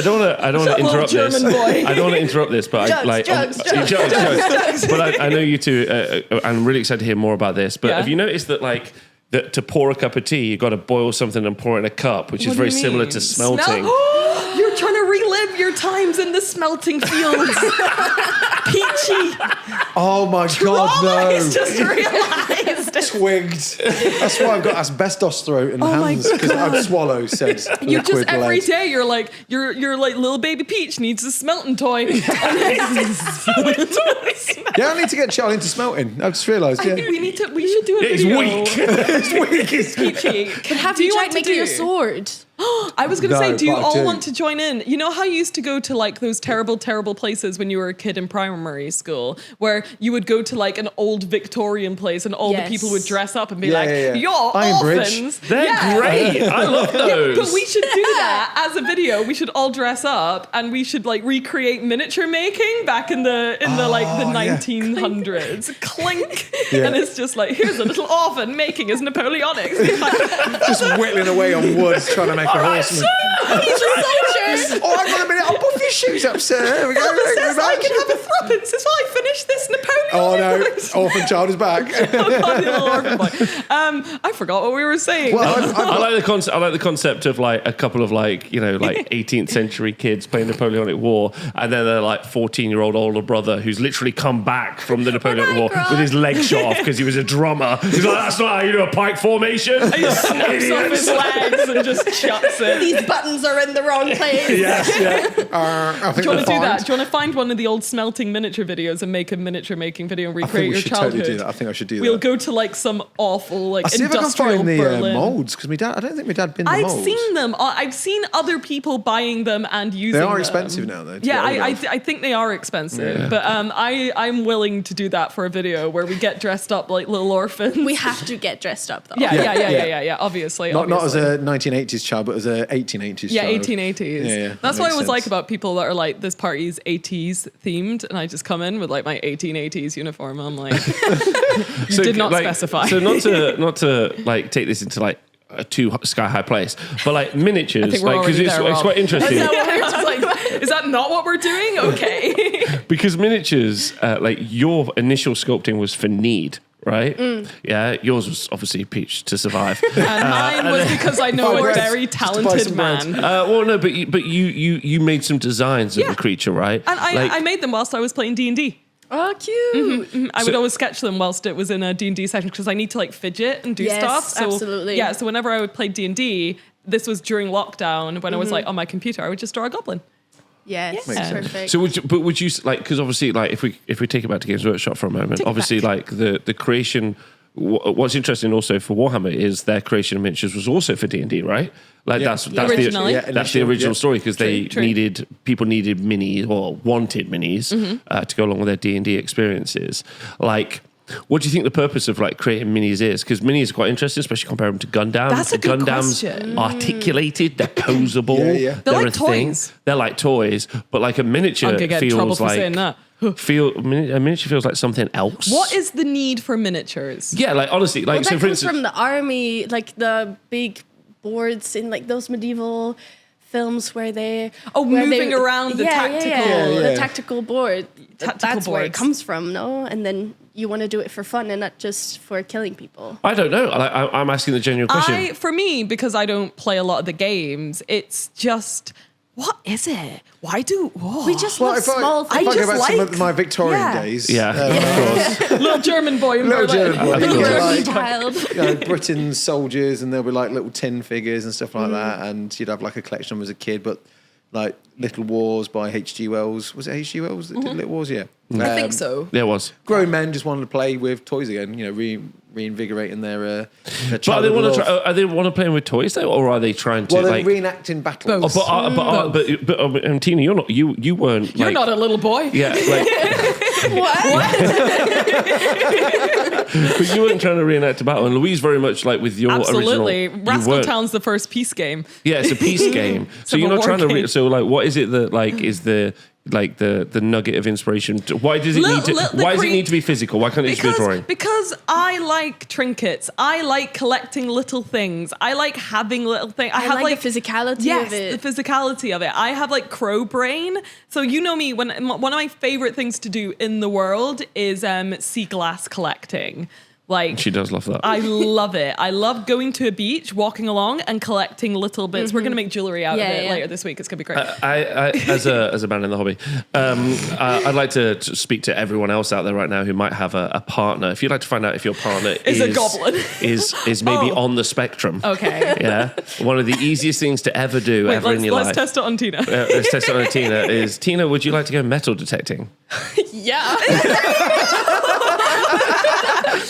don't want to interrupt this. German boy. I don't want to interrupt this, but Juggz. But I know you two. I'm really excited to hear more about this. But have you noticed that like? That to pour a cup of tea, you've got to boil something and pour it in a cup, which is very similar to smelting. You're trying to relive your times in the smelting fields. Peachy. Oh my God, no. He's just realised. Twigged. That's why I've got asbestos throat and hands, because I'd swallow, said You just liquid every lead. day you're like little baby Peach needs a smelting toy. Yeah, I need to get Charlie into smelting. I've just realised, We should do a It's video. weak. Peachy. But have do you want tried to making do? a sword? I was going to say, No, do you but I all do. want to join in? You know how you used to go to like those terrible places when you were a kid in primary school, where you would go to like an old Victorian place and all the people would dress up and be you're Iron Bridge. orphans. They're great. I love those. But we should do that as a video. We should all dress up and we should like recreate miniature making back in the 1900s. Clink. And it's just like, here's a little orphan making his Napoleonics. Just whittling away on wood, trying to make a horseman. He's a soldier. Oh, hang on a minute, I'll puff your shoes up, sir. There we go. I can have a threepence if I finish this Napoleon. Oh no, orphan child is back. I forgot what we were saying. Well, I like the concept. I like the concept of like a couple of like 18th century kids playing Napoleonic War, and then their like 14-year-old older brother who's literally come back from the Napoleonic War with his leg shot off because he was a drummer. He's like, that's not how you do a pike formation. He snaps off his legs and just chucks it. These buttons are in the wrong place. Yes, yeah. I think Do you want to they're do that? fine. Do you want to find one of the old smelting miniature videos and make a miniature making video and I think recreate we your should childhood? totally do that. I think I should do We'll that. go to like some awful like I'll see if I can industrial find the Berlin. molds, because I don't think my dad binned the I've molds. seen them. I've seen other people buying them and using They them. are expensive now, though. to Yeah, get hold of. I think they are expensive, Yeah. but I'm willing to do that for a video where we get dressed up like little orphans. We have to get dressed up though. Yeah. Obviously, Not as a 1980s child, but as a 1880s yeah, child. 1880s. Yeah, That's that what I makes always like sense. about people that are like, this party's 80s themed, and I just come in with like my 1880s uniform. I'm like, you did not specify. So not to like take this into like a too sky high place, but like miniatures, I think we're like because already it's, there, it's Rob. quite interesting. Is that not what we're doing? Okay. Because miniatures, like your initial sculpting was for need, right? Yeah, yours was obviously Peach to survive. And mine was because I know a bread. very Just to buy talented some bread. man. Well, no, but you made some designs of Yeah. the creature, right? And I made them whilst I was playing D&D. Oh, cute. I would always sketch them whilst it was in a D&D session because I need to like fidget and do Yes, stuff. So, absolutely. Yeah, so whenever I would play D&D, this was during lockdown when I was like on my computer, I would just draw a goblin. Yes, Yeah. perfect. So would you like, because obviously, like, if we take it back to Games Workshop for a moment, obviously, like the creation. What's interesting also for Warhammer is their creation of miniatures was also for D&D, right? Like that's Originally. that's the original story, because they True. needed minis or wanted minis to go along with their D&D experiences. Like, what do you think the purpose of like creating minis is? Because minis are quite interesting, especially comparing them to Gundams. That's a good Gundams question. articulated, they're posable. Yeah. They're like a thing. toys. They're like toys, but like a miniature I'm gonna get in trouble feels for saying like that. a miniature feels like something else. What is the need for miniatures? Yeah, like honestly, like Well, so that for comes instance, from the army, like the big boards in like those medieval films where they moving around the tactical Yeah. the tactical board. Tactical That's where it boards. comes from, no? And then you want to do it for fun and not just for killing people. I don't know. I'm asking the genuine question. For me, because I don't play a lot of the games, it's just, what is it? Why do... Whoa. We just Well, love small if I things. go just back to like- my Victorian yeah. days, Yeah, of course. Little German boy in little Berlin. German boy, Little you've got, German like, child. you know, Britain's soldiers, and there'll be like little tin figures and stuff like that, and you'd have like a collection of them as a kid, but like Little Wars by H.G. Wells. Was it H.G. Wells that did Little Wars? Yeah. I think so. There was. Grown men just wanted to play with toys again, you know, reinvigorating their But are childhood they love. are they want to play with toys though, or are they trying to Well, they're like? reenacting battles. Both. But Tina, you're not. You weren't. You're like, not a little boy. Yeah, like, but you weren't trying to reenact a battle. And Louise very much like with your Absolutely. original. Rascal Town's the first peace game. Yeah, it's a peace game. So It's you're a not trying to. war game. So like, what is it that like is the like the nugget of inspiration? Why does it need to? Why does it need to be physical? Why can't it just be a drawing? Because I like trinkets. I like collecting little things. I like having little things. I have like the physicality of it. the physicality of it. I have like crow brain. So you know me, when one of my favorite things to do in the world is sea glass collecting. Like, She does love that. I love it. I love going to a beach, walking along, and collecting little bits. We're going to make jewelry out of it later this week. It's going to be great. I as a man in the hobby, I'd like to speak to everyone else out there right now who might have a partner. If you'd like to find out if your partner Is a goblin. is maybe on the spectrum. Okay. Yeah. One of the easiest things to ever do ever in your let's life. test it on Tina. Let's test it on Tina. Is Tina? Would you like to go metal detecting? Yeah.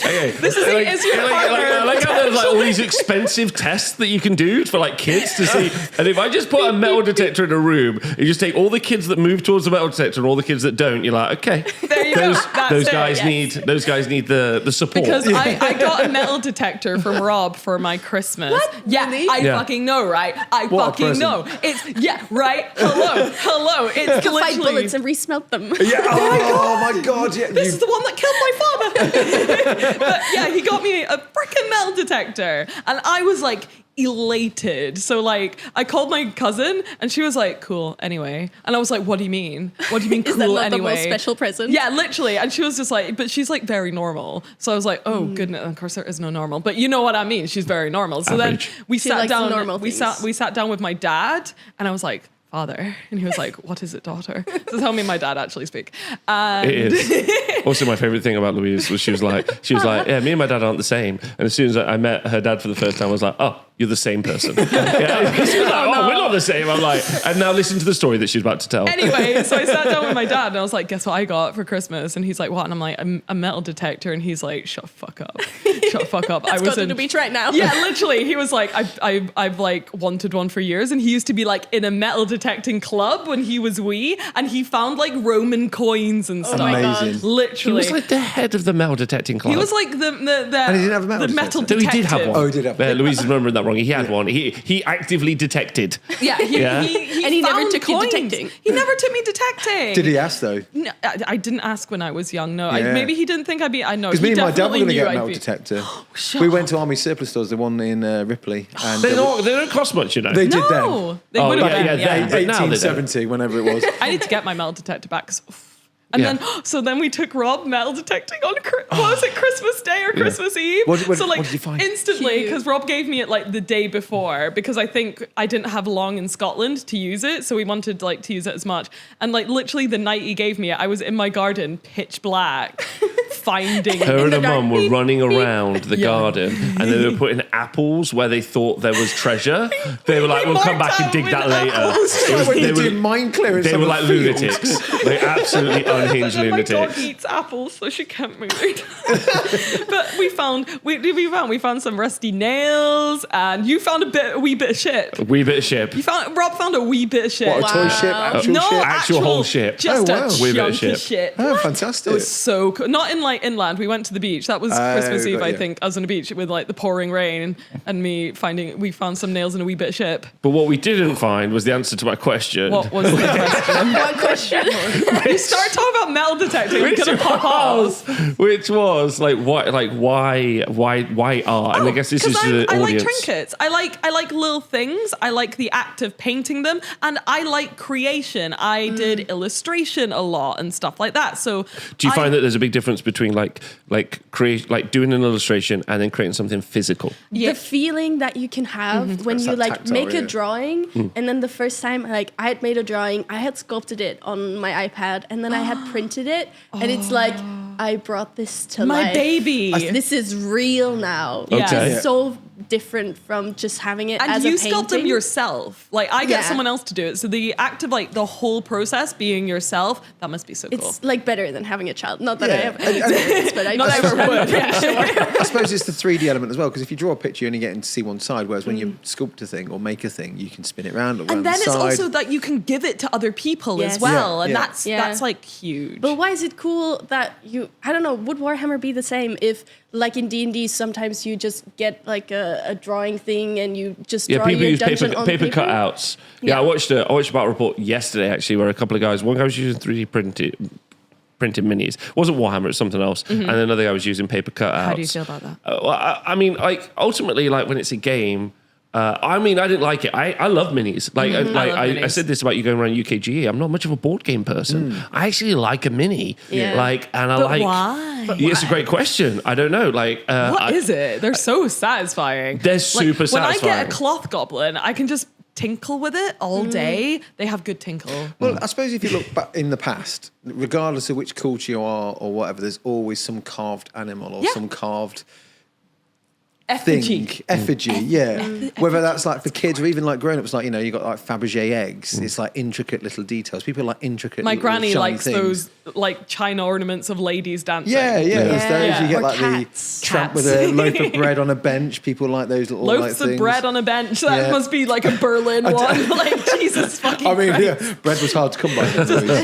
Okay. This is your partner. I like how there's like all these expensive tests that you can do for like kids to see. And if I just put a metal detector in a room, you just take all the kids that move towards the metal detector and all the kids that don't. You're like, okay, There you go. That's those it, guys yes. need the support. Because I got a metal detector from Rob for my Christmas. What? Yeah, Really? I Yeah. fucking know, right? I What a fucking present. know. It's right. Hello. It's You can fight literally. bullets and resmelt them. Yeah. Oh my god. Yeah. This is the one that killed my father. But yeah, he got me a freaking metal detector, and I was like elated. So like, I called my cousin, and she was like, "Cool." Anyway, and I was like, "What do you mean? What do you mean Is cool?" that not anyway, the most special present? Yeah, literally. And she was just like, but she's like very normal. So I was like, oh goodness, of course there is no normal. But you know what I mean? She's very normal. So Average. then we She sat likes the down. normal We things. sat down with my dad, and I was like, father. And he was like, what is it, daughter? That's how me and my dad actually speak. And It is. Also, my favorite thing about Louise was she was like, yeah, me and my dad aren't the same. And as soon as I met her dad for the first time, I was like, oh, you're the same person. Yeah. She was like, oh, we're not the same. I'm like, and now listen to the story that she's about to tell. Anyway, so I sat down with my dad, and I was like, guess what I got for Christmas? And he's like, what? And I'm like, a metal detector. And he's like, shut the fuck up. Shut the fuck up. Let's go to the beach right now. Yeah, literally. He was like, I've like wanted one for years, and he used to be like in a metal detecting club when he was wee, and he found like Roman coins and stuff. my God. Amazing. He Literally. was like the head of the metal detecting club. He was like the And he didn't have a metal the metal detector? No, he did have detective. one. Oh, he did have one. Louise is remembering that wrong. He had one. He actively detected. Yeah, Yeah. And he never found took you coins. detecting. He never took me detecting. Did he ask though? No, I didn't ask when I was young. No, Yeah. maybe he didn't think I'd be. I know. Because He me and my dad were definitely going to knew get a I'd metal be- detector. Shut We up. went to Army Surplus Stores, the one in Ripley, and They don't cost much, you know. they did then. No, they Oh, would have yeah, been. yeah, Yeah, they- but now they don't. 1870, whenever it was. I need to get my metal detector back. And Yeah. then we took Rob metal detecting on what was it, Christmas Day or Christmas Eve? What so like did you find? instantly, Cute. because Rob gave me it like the day before, because I think I didn't have long in Scotland to use it, so we wanted like to use it as much. And like literally the night he gave me it, I was in my garden, pitch black, finding. Her and her the mum were running around the Yeah. garden, and they were putting apples where they thought there was treasure. They were like, "We'll come back and dig that later." It's like when they they were- do mine clearance. They on were the like field. lunatics. They absolutely unhinged And then my dog lunatics. eats apples, so she can't move. But we found some rusty nails, and you found a wee bit of shit. A wee bit of ship. Rob found a wee bit of shit. What, a toy ship? Actual no, ship? Actual whole ship. Just Oh, wow. a Wee bit of chunk ship. of shit. Oh, It fantastic. was so cool. Not in like inland. We went to the beach. That was Christmas Eve, got I you. think. I was on the beach with like the pouring rain, and we found some nails and a wee bit of ship. But what we didn't find was the answer to my question. What was the question? One question. You start talking about metal detecting, I'm Which gonna pop off. Which was why art? And I guess this is Because to the I like audience. trinkets. I like little things. I like the act of painting them, and I like creation. I did illustration a lot and stuff like that. So Do you find that there's a big difference between doing an illustration and then creating something physical? Yeah. The feeling that you can have when It's you that like tactile, make yeah. a drawing, and then the first time like I had made a drawing, I had sculpted it on my iPad, and then I had printed it, and it's like I brought this to My life. baby. This is real now. Yeah. Okay. It's so different from just having it And as you a painting. sculpt them yourself. Like I get Yeah. someone else to do it. So the act of like the whole process being yourself, that must be so cool. It's like better than having a child. Not that I Yeah. have any experience, but I Not just ever would. Yeah. I suppose it's the 3D element as well, because if you draw a picture, you only get to see one side, whereas when you sculpt a thing or make a thing, you can spin it around around And then the it's side. also that you can give it to other people Yes. as well. Yeah, And yeah. that's like huge. But why is it cool that I don't know, would Warhammer be the same if, like in D&D, sometimes you just get like a drawing thing and you just Yeah, draw people your use dungeon paper on cutouts. Yeah, Yeah. I watched a battle report yesterday actually, where a couple of guys, one guy was using 3D printed minis. It wasn't Warhammer, it's something else. And then another guy was using paper cutouts. How do you feel about that? Well, I mean, like ultimately, like when it's a game. I mean, I didn't like it. I love minis. Like, I love I minis. said this about you going around UKGE. I'm not much of a board game person. I actually like a mini. Yeah. Like, and I But like. why? Yeah, it's a great question. I don't know. Like, What is it? They're so satisfying. They're super When I get satisfying. a cloth goblin, I can just tinkle with it all day. They have good tinkle. Well, I suppose if you look back in the past, regardless of which culture you are or whatever, there's always some carved animal or Yeah. some carved Effigy. thing, effigy, yeah. Whether that's like for kids or even like grown-ups, like, you know, you got like Fabergé eggs. It's like intricate little details. People like intricate. My little granny shiny likes things. those like china ornaments of ladies dancing. Yeah, yeah. There's those. Yeah. You get Or like cats. the tramp Cats. with a loaf of bread on a bench. People like those little like, Loaves of things. bread on a bench. That Yeah. must be like a Berlin one. Like Jesus fucking I mean, Christ. yeah, bread was hard to come by.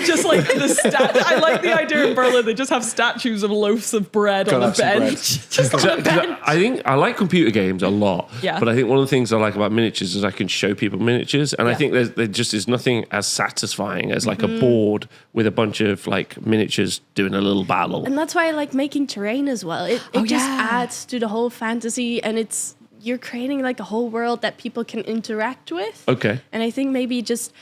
Just like the I like the idea in Berlin. They just have statues of loaves of bread on a Got lots of bread. bench. Just on a 'Cause bench. I think I like computer games a lot, Yeah. but I think one of the things I like about miniatures is I can show people miniatures, and I Yeah. think there just is nothing as satisfying as like a board with a bunch of like miniatures doing a little battle. And that's why I like making terrain as well. It Oh, just yeah. adds to the whole fantasy, and you're creating like a whole world that people can interact with. Okay. And I think maybe just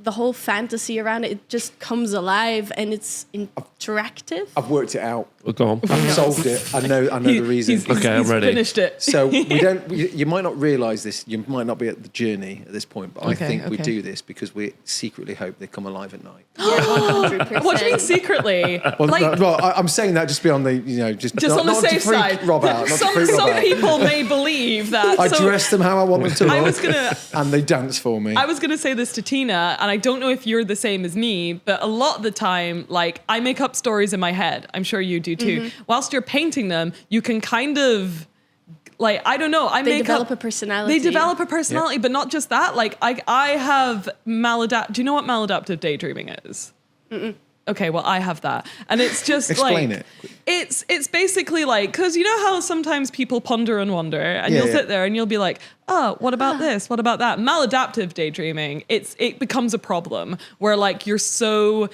the whole fantasy around it just comes alive and it's interactive. I've worked it out. Well, go on. I've solved it. I know the reason. Okay, I'm ready. Finished it. So you might not realise this, you might not be at the journey at this point, but I Okay, think we okay. do this because we secretly hope they come alive at night. Yeah, 100%. What do you mean secretly? Well, like, I'm saying that just beyond the, just just not, on the not safe to freak side. Rob out. Not to freak Rob Some out. people may believe that. I so dress them how I want them to look. I was gonna- and they dance for me. I was gonna say this to Tina, and I don't know if you're the same as me, but a lot of the time, like I make up stories in my head. I'm sure you do too. Whilst you're painting them, you can kind of. Like, I don't know. They develop a personality. They develop a personality, but not just that. Like, I have maladaptive. Do you know what maladaptive daydreaming is? Okay, well, I have that. And it's just Explain like... it. It's basically like... Because you know how sometimes people ponder and wonder, and Yeah, you'll yeah. sit there and you'll be like, oh, what about this? What about that? Maladaptive daydreaming, it becomes a problem where, like, you're so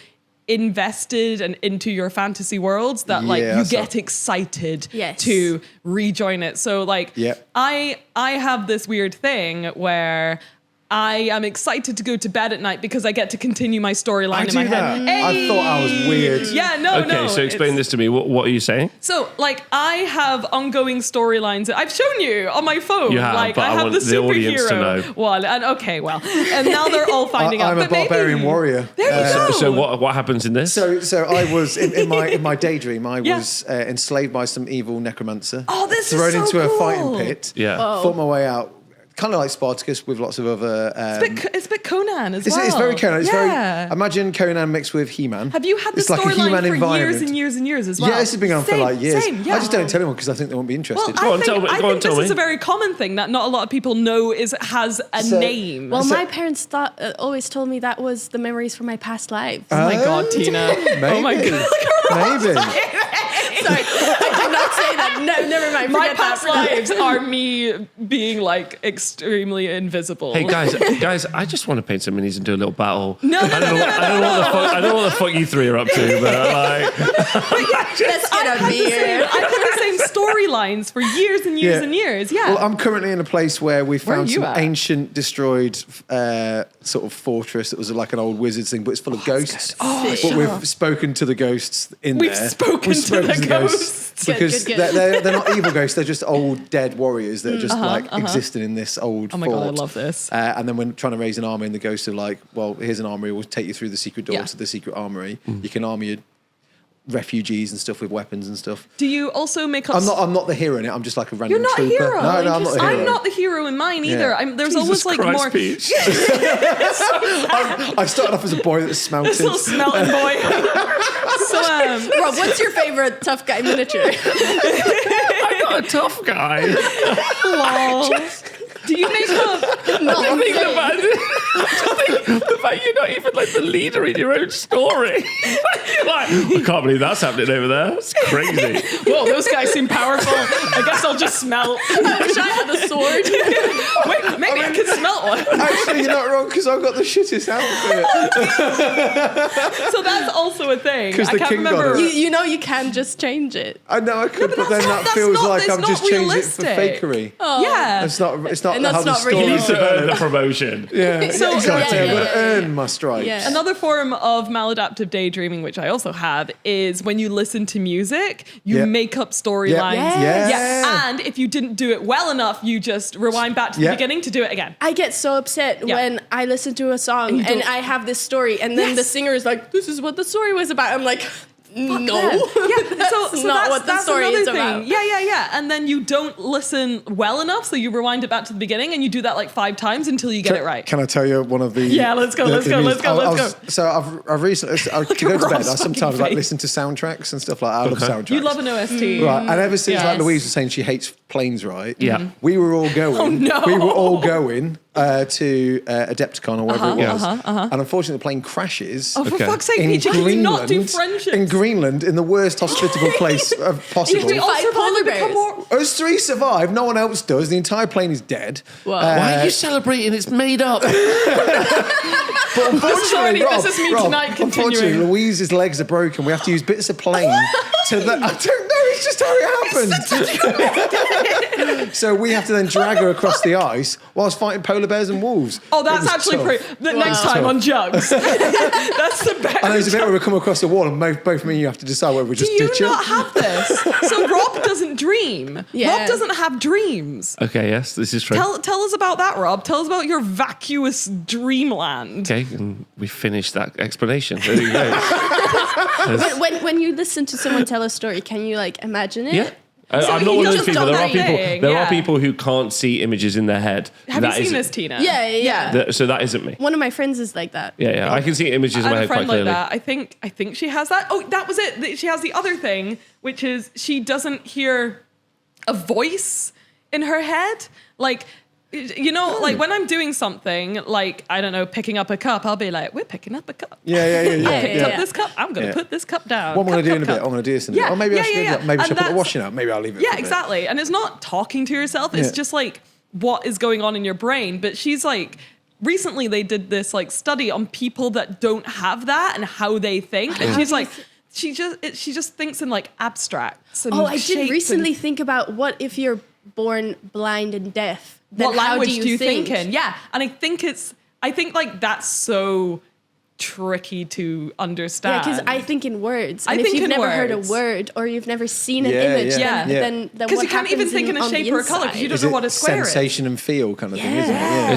invested and into your fantasy worlds that like Yeah, you so- get excited Yes. to rejoin it. So like Yep. I have this weird thing where I am excited to go to bed at night because I get to continue my storyline in my head. I thought I was weird. Yeah, no. Okay, so explain this to me. What are you saying? So, like, I have ongoing storylines that I've shown you on my phone. You have, like, but I I have want the the audience to superhero know. one, and and now they're all finding out. I'm a But maybe- barbarian warrior. There you go. So what happens in this? So I was in my daydream. I Yeah. was enslaved by some evil necromancer. Oh, this is thrown so into cool. a fighting pit. Yeah. Whoa. Fought my way out. Kind of like Spartacus with lots of other. It's a bit Conan as It's, well. it's very Conan. It's yeah. very. Imagine Conan mixed with He-Man. Have you had this It's like a storyline He-Man for environment. years and years and years as well? Yeah, this has been going on for like years. Same, yeah. I just don't tell anyone because I think they won't be interested. Well, on, tell me, I go on, think tell this me. is a very common thing that not a lot of people know has a So- name. Well, So- my parents always told me that was the memories from my past lives. oh my God, Tina. Maybe. Oh my God. Maybe. Sorry, I did not say that. No, never mind. My Forget past that. lives are me being like extremely invisible. Hey guys, I just want to paint some minis and do a little battle. No, I don't know what the fuck you three are up to, but like, Let's get a beer. I've had the same storylines for years and years Yeah. and years. Yeah. Well, I'm currently in a place where we Where are found you some at? ancient, destroyed sort of fortress that was like an old wizard's thing, but it's full of ghosts. But we've spoken to the ghosts in We've there. spoken to the ghosts. Good, because good, good. they're not evil ghosts. They're just old dead warriors that are just existing in this old. Oh my fort. God, I love this. And then when trying to raise an army, and the ghosts are like, "Well, here's an armory. We'll take you through the secret door Yeah. to the secret armory. You can army your refugees and stuff with weapons and stuff." Do you also make up? I'm not the hero in it. I'm just like a random You're not a trooper. hero. No, I'm not the hero. I'm not the hero in mine either. Yeah. There's Jesus always like Christ, more. Peach. I started off as a boy that smelted. This little smelting boy. So Rob, what's your favorite tough guy miniature? I'm not a tough guy. lol. Do you make up? I think the fact you're not even like the leader in your own story. You're like, I can't believe that's happening over there. It's crazy. Whoa, those guys seem powerful. I guess I'll just smelt. I wish I had a sword. Wait, maybe I could smelt one. Actually, you're not wrong because I've got the shittest outfit. So that's also a thing. 'Cause I the can't king got remember. it. You know you can just change it. I know I could, but then that's that feels not- like that's I've not just changed it for realistic. fakery. Yeah. It's not And that's how the not story You really- need to earn the promotion. Yeah, So- exactly. Yeah, I've got to yeah, earn my stripes. Yeah. Another form of maladaptive daydreaming, which I also have, is when you listen to music, you Yeah. make up storylines. Yeah. Yeah. And if you didn't do it well enough, you just rewind back to the Yeah. beginning to do it again. I get so upset Yeah. when I listen to a song you and don't- I have this story, and then the Yes. singer is like, "This is what the story was about." I'm like, "No, Yeah, that's not what the story another is thing. about." Yeah. And then you don't listen well enough, so you rewind it back to the beginning, and you do that like 5 times until you get it right. Can I tell you one of the? Yeah, let's go, the- let's the go, music- let's go, I let's was- So I've recently to go to bed. I Rob's sometimes fucking like face. listen to soundtracks and stuff like that. I love Okay. soundtracks. You love an OST. Right, and ever since like Yes. Louise was saying she hates planes, right? Yeah. We were all going. Oh, no. We were all going to Adepticon or whatever it was, and unfortunately the plane crashes. Oh, for Okay. fuck's sake, In Peachy, can you not do Greenland, friendships? in Greenland, in the worst hospitable place possible. we all Fight survive polar and become bears. more. Us 3 survive. No one else does. The entire plane is dead. Wow. Why are you celebrating? It's made up. But unfortunately, this is me tonight unfortunately, continuing. Louise's legs are broken. We have to use bits of plane to the. I don't know. It's just how it happened. So we have to then drag her across the ice whilst fighting polar bears and wolves. Oh, It that's was actually tough. pretty. The next Tough. time on Juggz. That's the best. And there's a bit where we come across the wall, and both me and you have to decide whether we Do just you ditch her. not have this? So Rob doesn't dream. Yeah. Rob doesn't have dreams. Okay, yes, this is true. Tell us about that, Rob. Tell us about your vacuous dreamland. Okay, and we finished that explanation. There you go. When you listen to someone tell a story, can you like imagine it? Yeah. So I'm not you one of those just people. don't There are know people. anything, There yeah. are people who can't see images in their head. Have That you seen isn't- this, Tina? Yeah. So that isn't me. One of my friends is like that. Yeah, I can see images I in my have a head quite friend like clearly. that. I think she has that. Oh, that was it. She has the other thing, which is she doesn't hear a voice in her head. Like, you know, like when I'm doing something, like, I don't know, picking up a cup, I'll be like, we're picking up a cup. Yeah. I picked yeah. up this cup. I'm going to Yeah. put this cup down. What am I going to do in a Cup, bit? cup. I'm going to do this. Yeah, Or maybe I yeah, should. yeah, yeah. Maybe I And should put the that's- washing out. Maybe I'll leave it. Yeah, for a bit. exactly. And it's not talking to yourself. It's Yeah. just like what is going on in your brain. But she's like, recently they did this like study on people that don't have that and how they think. And she's like, she just thinks in like abstracts. And Oh, I shapes did recently and- think about what if your born blind and deaf, then What how language do you think? in? Yeah. And I think like that's so tricky to understand. Yeah, because I think in words. I And think if you've in never heard a words. word or you've never seen an Yeah, image, yeah. then Because what you can't even happens think in a on the shape or a color because you inside? don't know what a square sensation and feel kind of thing, isn't it? Yeah. Yeah,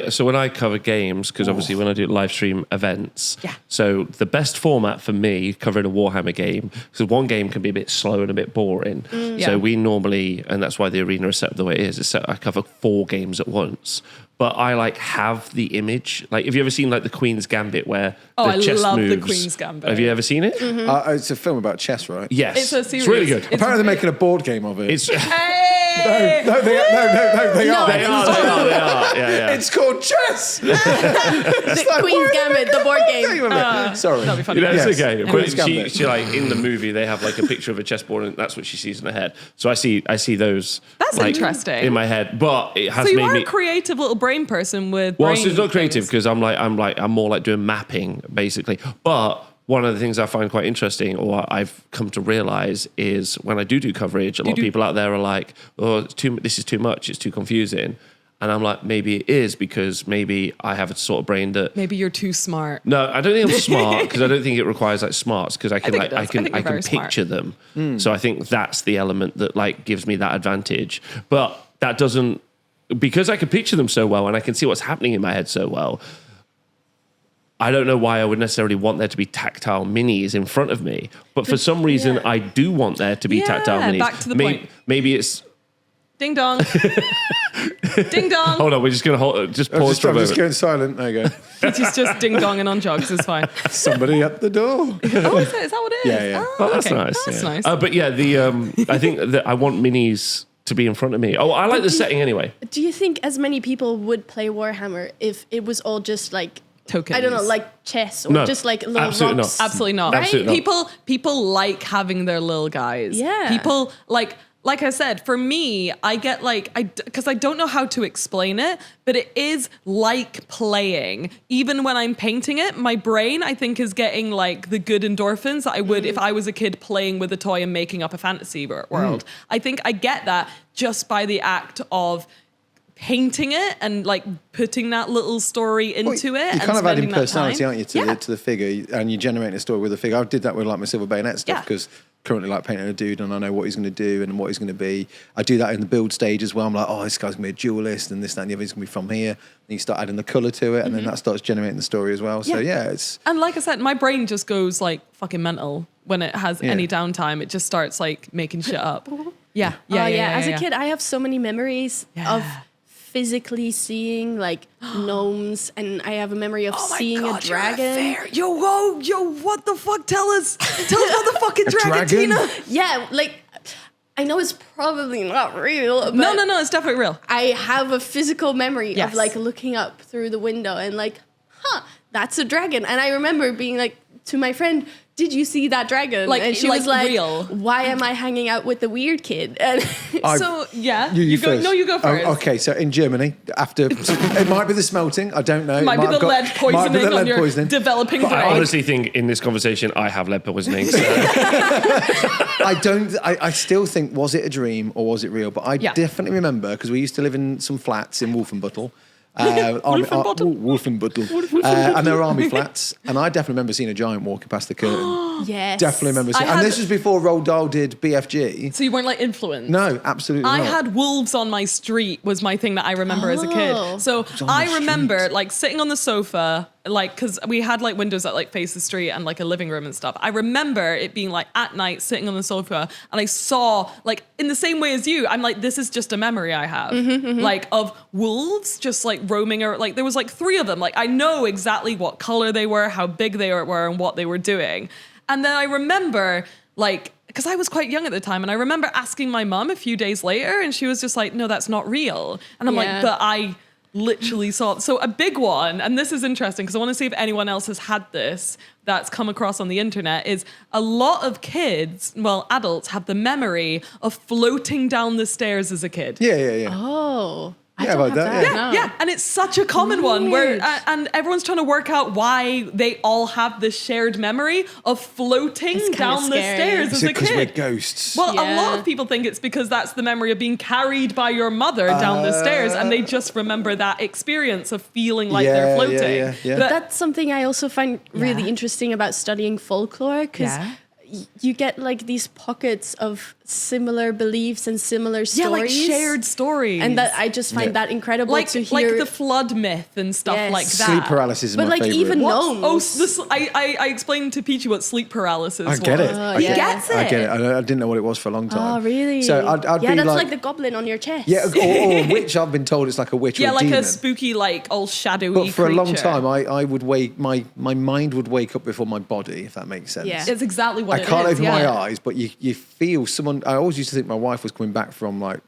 so when I cover games, because obviously when I do live stream events, Yeah. so the best format for me covering a Warhammer game, because one game can be a bit slow and a bit boring. Yeah. So we normally, and that's why the arena is set up the way it is. It's set, I cover 4 games at once. But I like have the image. Like, have you ever seen like the Queen's Gambit where I chess love the moves? Queen's Gambit. Have you ever seen it? It's a film about chess, right? Yes, It's a series. really good. Apparently, they're making a board game of it. It's Hey! no, they are. they are. Yeah. It's called chess. The Queen's Gambit, the board game. Sorry. That'd be funny. You know, it's Yes. okay. Queen's But Gambit. she like in the movie they have like a picture of a chessboard and that's what she sees in her head. So I see those. That's like, interesting. in my head, but it has So you made are me. a creative little brain person with Well, brain so it's not creative things. because I'm more like doing mapping basically. But one of the things I find quite interesting, or I've come to realize, is when I do coverage, a lot of people out there are like, "Oh, this is too much. It's too confusing." And I'm like, maybe it is because maybe I have a sort of brain that. Maybe you're too smart. No, I don't think I'm smart because I don't think it requires like smarts because I can think like it does. I think I you're can very smart. picture them. So I think that's the element that like gives me that advantage. But that doesn't because I can picture them so well and I can see what's happening in my head so well. I don't know why I would necessarily want there to be tactile minis in front of me, but for some reason I do want there to be tactile minis. Back to the point. Maybe it's. Ding dong. Ding dong. Hold on, we're just gonna just pause for a I'm just moment. going silent. There you go. It's just ding donging on Juggz. It's fine. Somebody at the door. Oh, is that what it is? Yeah, yeah. Oh, Oh, that's okay. nice. That's yeah. nice. But yeah, I think that I want minis to be in front of me. Oh, I like the setting anyway. Do you think as many people would play Warhammer if it was all just like Tokens. I don't know, like chess or No, just like little absolutely rocks? not. Absolutely not. Right? Absolutely not. People like having their little guys. Yeah. People like I said, for me, I get because I don't know how to explain it, but it is like playing. Even when I'm painting it, my brain, I think, is getting like the good endorphins that I would if I was a kid playing with a toy and making up a fantasy world. I think I get that just by the act of painting it and like putting that little story into it. You're and kind of adding spending that personality, time. aren't you, to the figure, and you're generating a story with the figure. I did that with like my Silver Bayonet stuff Yeah. because currently like painting a dude and I know what he's going to do and what he's going to be. I do that in the build stage as well. I'm like, oh, this guy's going to be a duelist and this, that, and the other. He's going to be from here. And you start adding the colour to it, and then that starts generating the story as well. So yeah, it's And like I said, my brain just goes like fucking mental when it has any downtime. It just starts like making shit up. Yeah. As a kid, I have so many memories Yeah. of physically seeing like gnomes, and I have a memory of seeing a dragon. Yo, what the fuck? Tell us about the fucking dragon, dragon? Tina. Yeah, like I know it's probably not real, but No, it's definitely real. I have a physical memory Yes. of like looking up through the window and like, that's a dragon. And I remember being like to my friend, did you see that dragon? Like- and she like was like, real. why am I hanging out with the weird kid? And So yeah, you go. first. No, you go first. Oh, okay, so in Germany, after it might be the smelting, I don't know. Might be the lead might be poisoning the on lead your poisoning. developing But I brain. honestly think in this conversation I have lead poisoning. So. I still think, was it a dream or was it real? But I definitely remember, because we used to live in some flats in Wolfenbüttel. Wolfenbüttel. And there were army flats. And I definitely remember seeing a giant walking past the curtain. yes. Definitely remember seeing. And this was before Roald Dahl did BFG. So you weren't like influenced. No, absolutely I not. had wolves on my street was my thing that I remember as a kid. So I remember like sitting on the sofa, like, because we had like windows that like face the street and like a living room and stuff. I remember it being like at night sitting on the sofa and I saw like in the same way as you, I'm like, this is just a memory I have like of wolves just like roaming or like there was like 3 of them. Like I know exactly what color they were, how big they were and what they were doing. And then I remember like, because I was quite young at the time, and I remember asking my mum a few days later, and she was just like, no, that's not real. And I'm like, but I literally saw it. So a big one, and this is interesting, because I want to see if anyone else has had this that's come across on the internet, is a lot of kids, well, adults, have the memory of floating down the stairs as a kid. Yeah. Oh. Yeah, about that. Yeah. Yeah, yeah, and it's such a common one where, and everyone's trying to work out why they all have this shared memory of floating down the stairs as a Because we're kid. ghosts. Well, a lot of people think it's because that's the memory of being carried by your mother down the stairs, and they just remember that experience of feeling like they're floating. Yeah. But That's something I also find really interesting about studying folklore, because you get like these pockets of similar beliefs and similar stories. like shared stories. And that I just find that incredible to hear. Like the flood myth and stuff like that. Sleep paralysis is but my like favorite. even gnomes. I explained to Peachy what sleep paralysis was. I get it. Oh, I yeah. get Gets I get it. it. I didn't know what it was for a long time. Oh, really? So I'd be that's like, like the goblin on your chest. yeah, or a witch. I've been told it's like a witch or Yeah, a like demon. a spooky, like all shadowy But for a long creature. time, I would wake, my mind would wake up before my body, if that makes sense. Yeah. It's exactly what I it is. can't open my yeah. eyes, but you feel someone. I always used to think my wife was coming back from like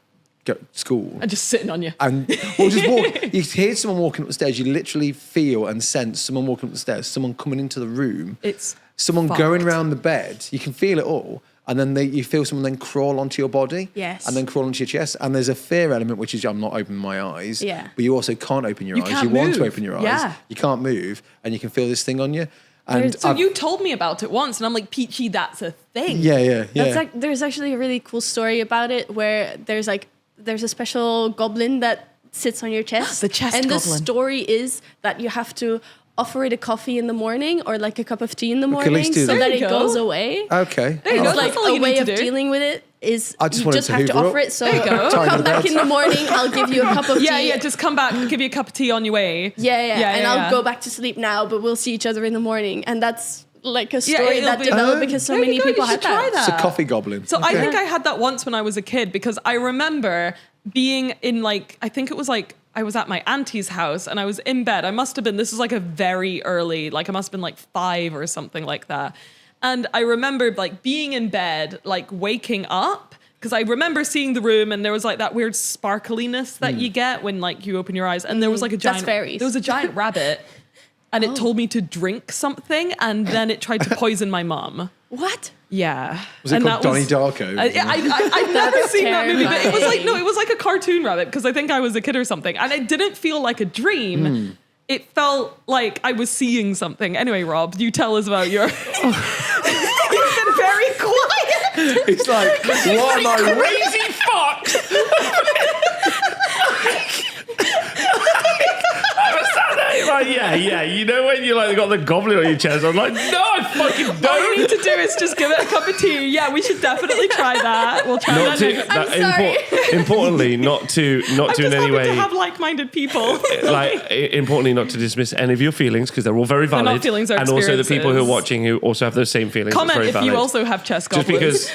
school. And just sitting on you. And well, just walk. You hear someone walking up the stairs. You literally feel and sense someone walking up the stairs. Someone coming into the room. It's someone fucked. going around the bed. You can feel it all, and then you feel someone then crawl onto your body. Yes. And then crawl onto your chest. And there's a fear element, which is I'm not opening my eyes. Yeah. But you also can't open your You eyes. can't You want to move. open your eyes. Yeah. You can't move, and you can feel this thing on you. And So you told me about it once, and I'm like, Peachy, that's a thing. Yeah. That's like, there's actually a really cool story about it where there's a special goblin that sits on your chest. The chest and the goblin. story is that you have to offer it a coffee in the morning or like a cup of tea in the can at least morning do so that. that There it you go. goes away. Okay. There you go. It's That's like all you a way need of to do. dealing with it is I just you wanted just to have to hoover offer up. it. So There you go. Tiny come back bed. in the morning, I'll give you a cup of tea. Yeah, just come back, give you a cup of tea on your way. Yeah, and I'll go back to sleep now, but we'll see each other in the morning. And that's like a story it'll that be- developed because so There you many go, people you had should try that. that. It's a coffee goblin. So I Okay. think I had that once when I was a kid because I remember being in like, I think it was like, I was at my auntie's house and I was in bed. This is like a very early, like I must have been like 5 or something like that. And I remember like being in bed, like waking up because I remember seeing the room and there was like that weird sparkliness that you get when like you open your eyes. And there was like a That's giant, fairies. there was a giant rabbit and it told me to drink something and then it tried to poison my mom. What? Yeah. Was it And called that Donnie Darko? I've never That's seen that movie, but it was like, terrifying. no, it was like a cartoon rabbit because I think I was a kid or something. And it didn't feel like a dream. It felt like I was seeing something. Anyway, Rob, you tell us about your... You've been very quiet. It's like, what am I Crazy fuck! I was sat there like, yeah. You know when you like got the goblin on your chest? I was like, no, I fucking All you don't. need to do is just give it a cup of tea. Yeah, we should definitely try that. We'll try Not that to, next. that sorry. importantly, not to I'm in just any happy way. to have like-minded people. Importantly, not to dismiss any of your feelings because they're all very valid. not feelings, they're and also the people who are experiences. watching who also have those same feelings. Comment it's very if valid. you also have chest just goblins.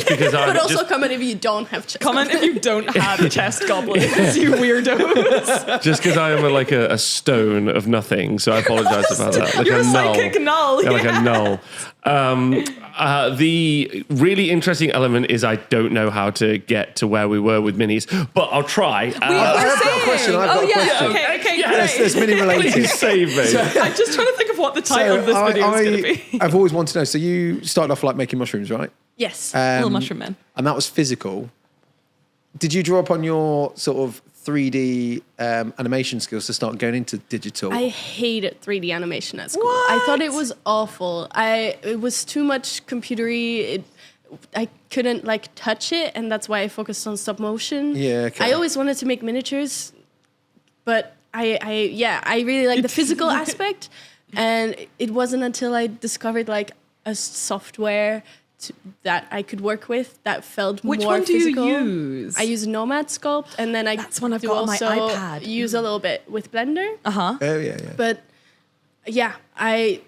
because I'm But also just, comment if you don't have chest. Comment if you don't have chest goblins, you weirdos. just because I am like a stone of nothing. So I apologize about that. Like You're a null. psychic null. Yeah, like a null. The really interesting element is I don't know how to get to where we were with minis, but I'll try. We I've were got a saying. question, I've got Oh a yeah. question. Okay. Yes, Great. It's mini related. Please save me. I'm just trying to think of what the title of this video is going to be. I've always wanted to know. So you started off like making mushrooms, right? Yes. Little mushroom man. And that was physical. Did you draw upon your sort of 3D animation skills to start going into digital? I hated 3D animation at school. I thought it was awful. It was too much computery. I couldn't like touch it, and that's why I focused on stop motion. Yeah, okay. I always wanted to make miniatures, but I really like the physical aspect, and it wasn't until I discovered like a software that I could work with that felt Which more one do physical. you use? I use Nomad Sculpt, and then I That's one I've do got on my also iPad. use a little bit with Blender. Oh yeah. But yeah, I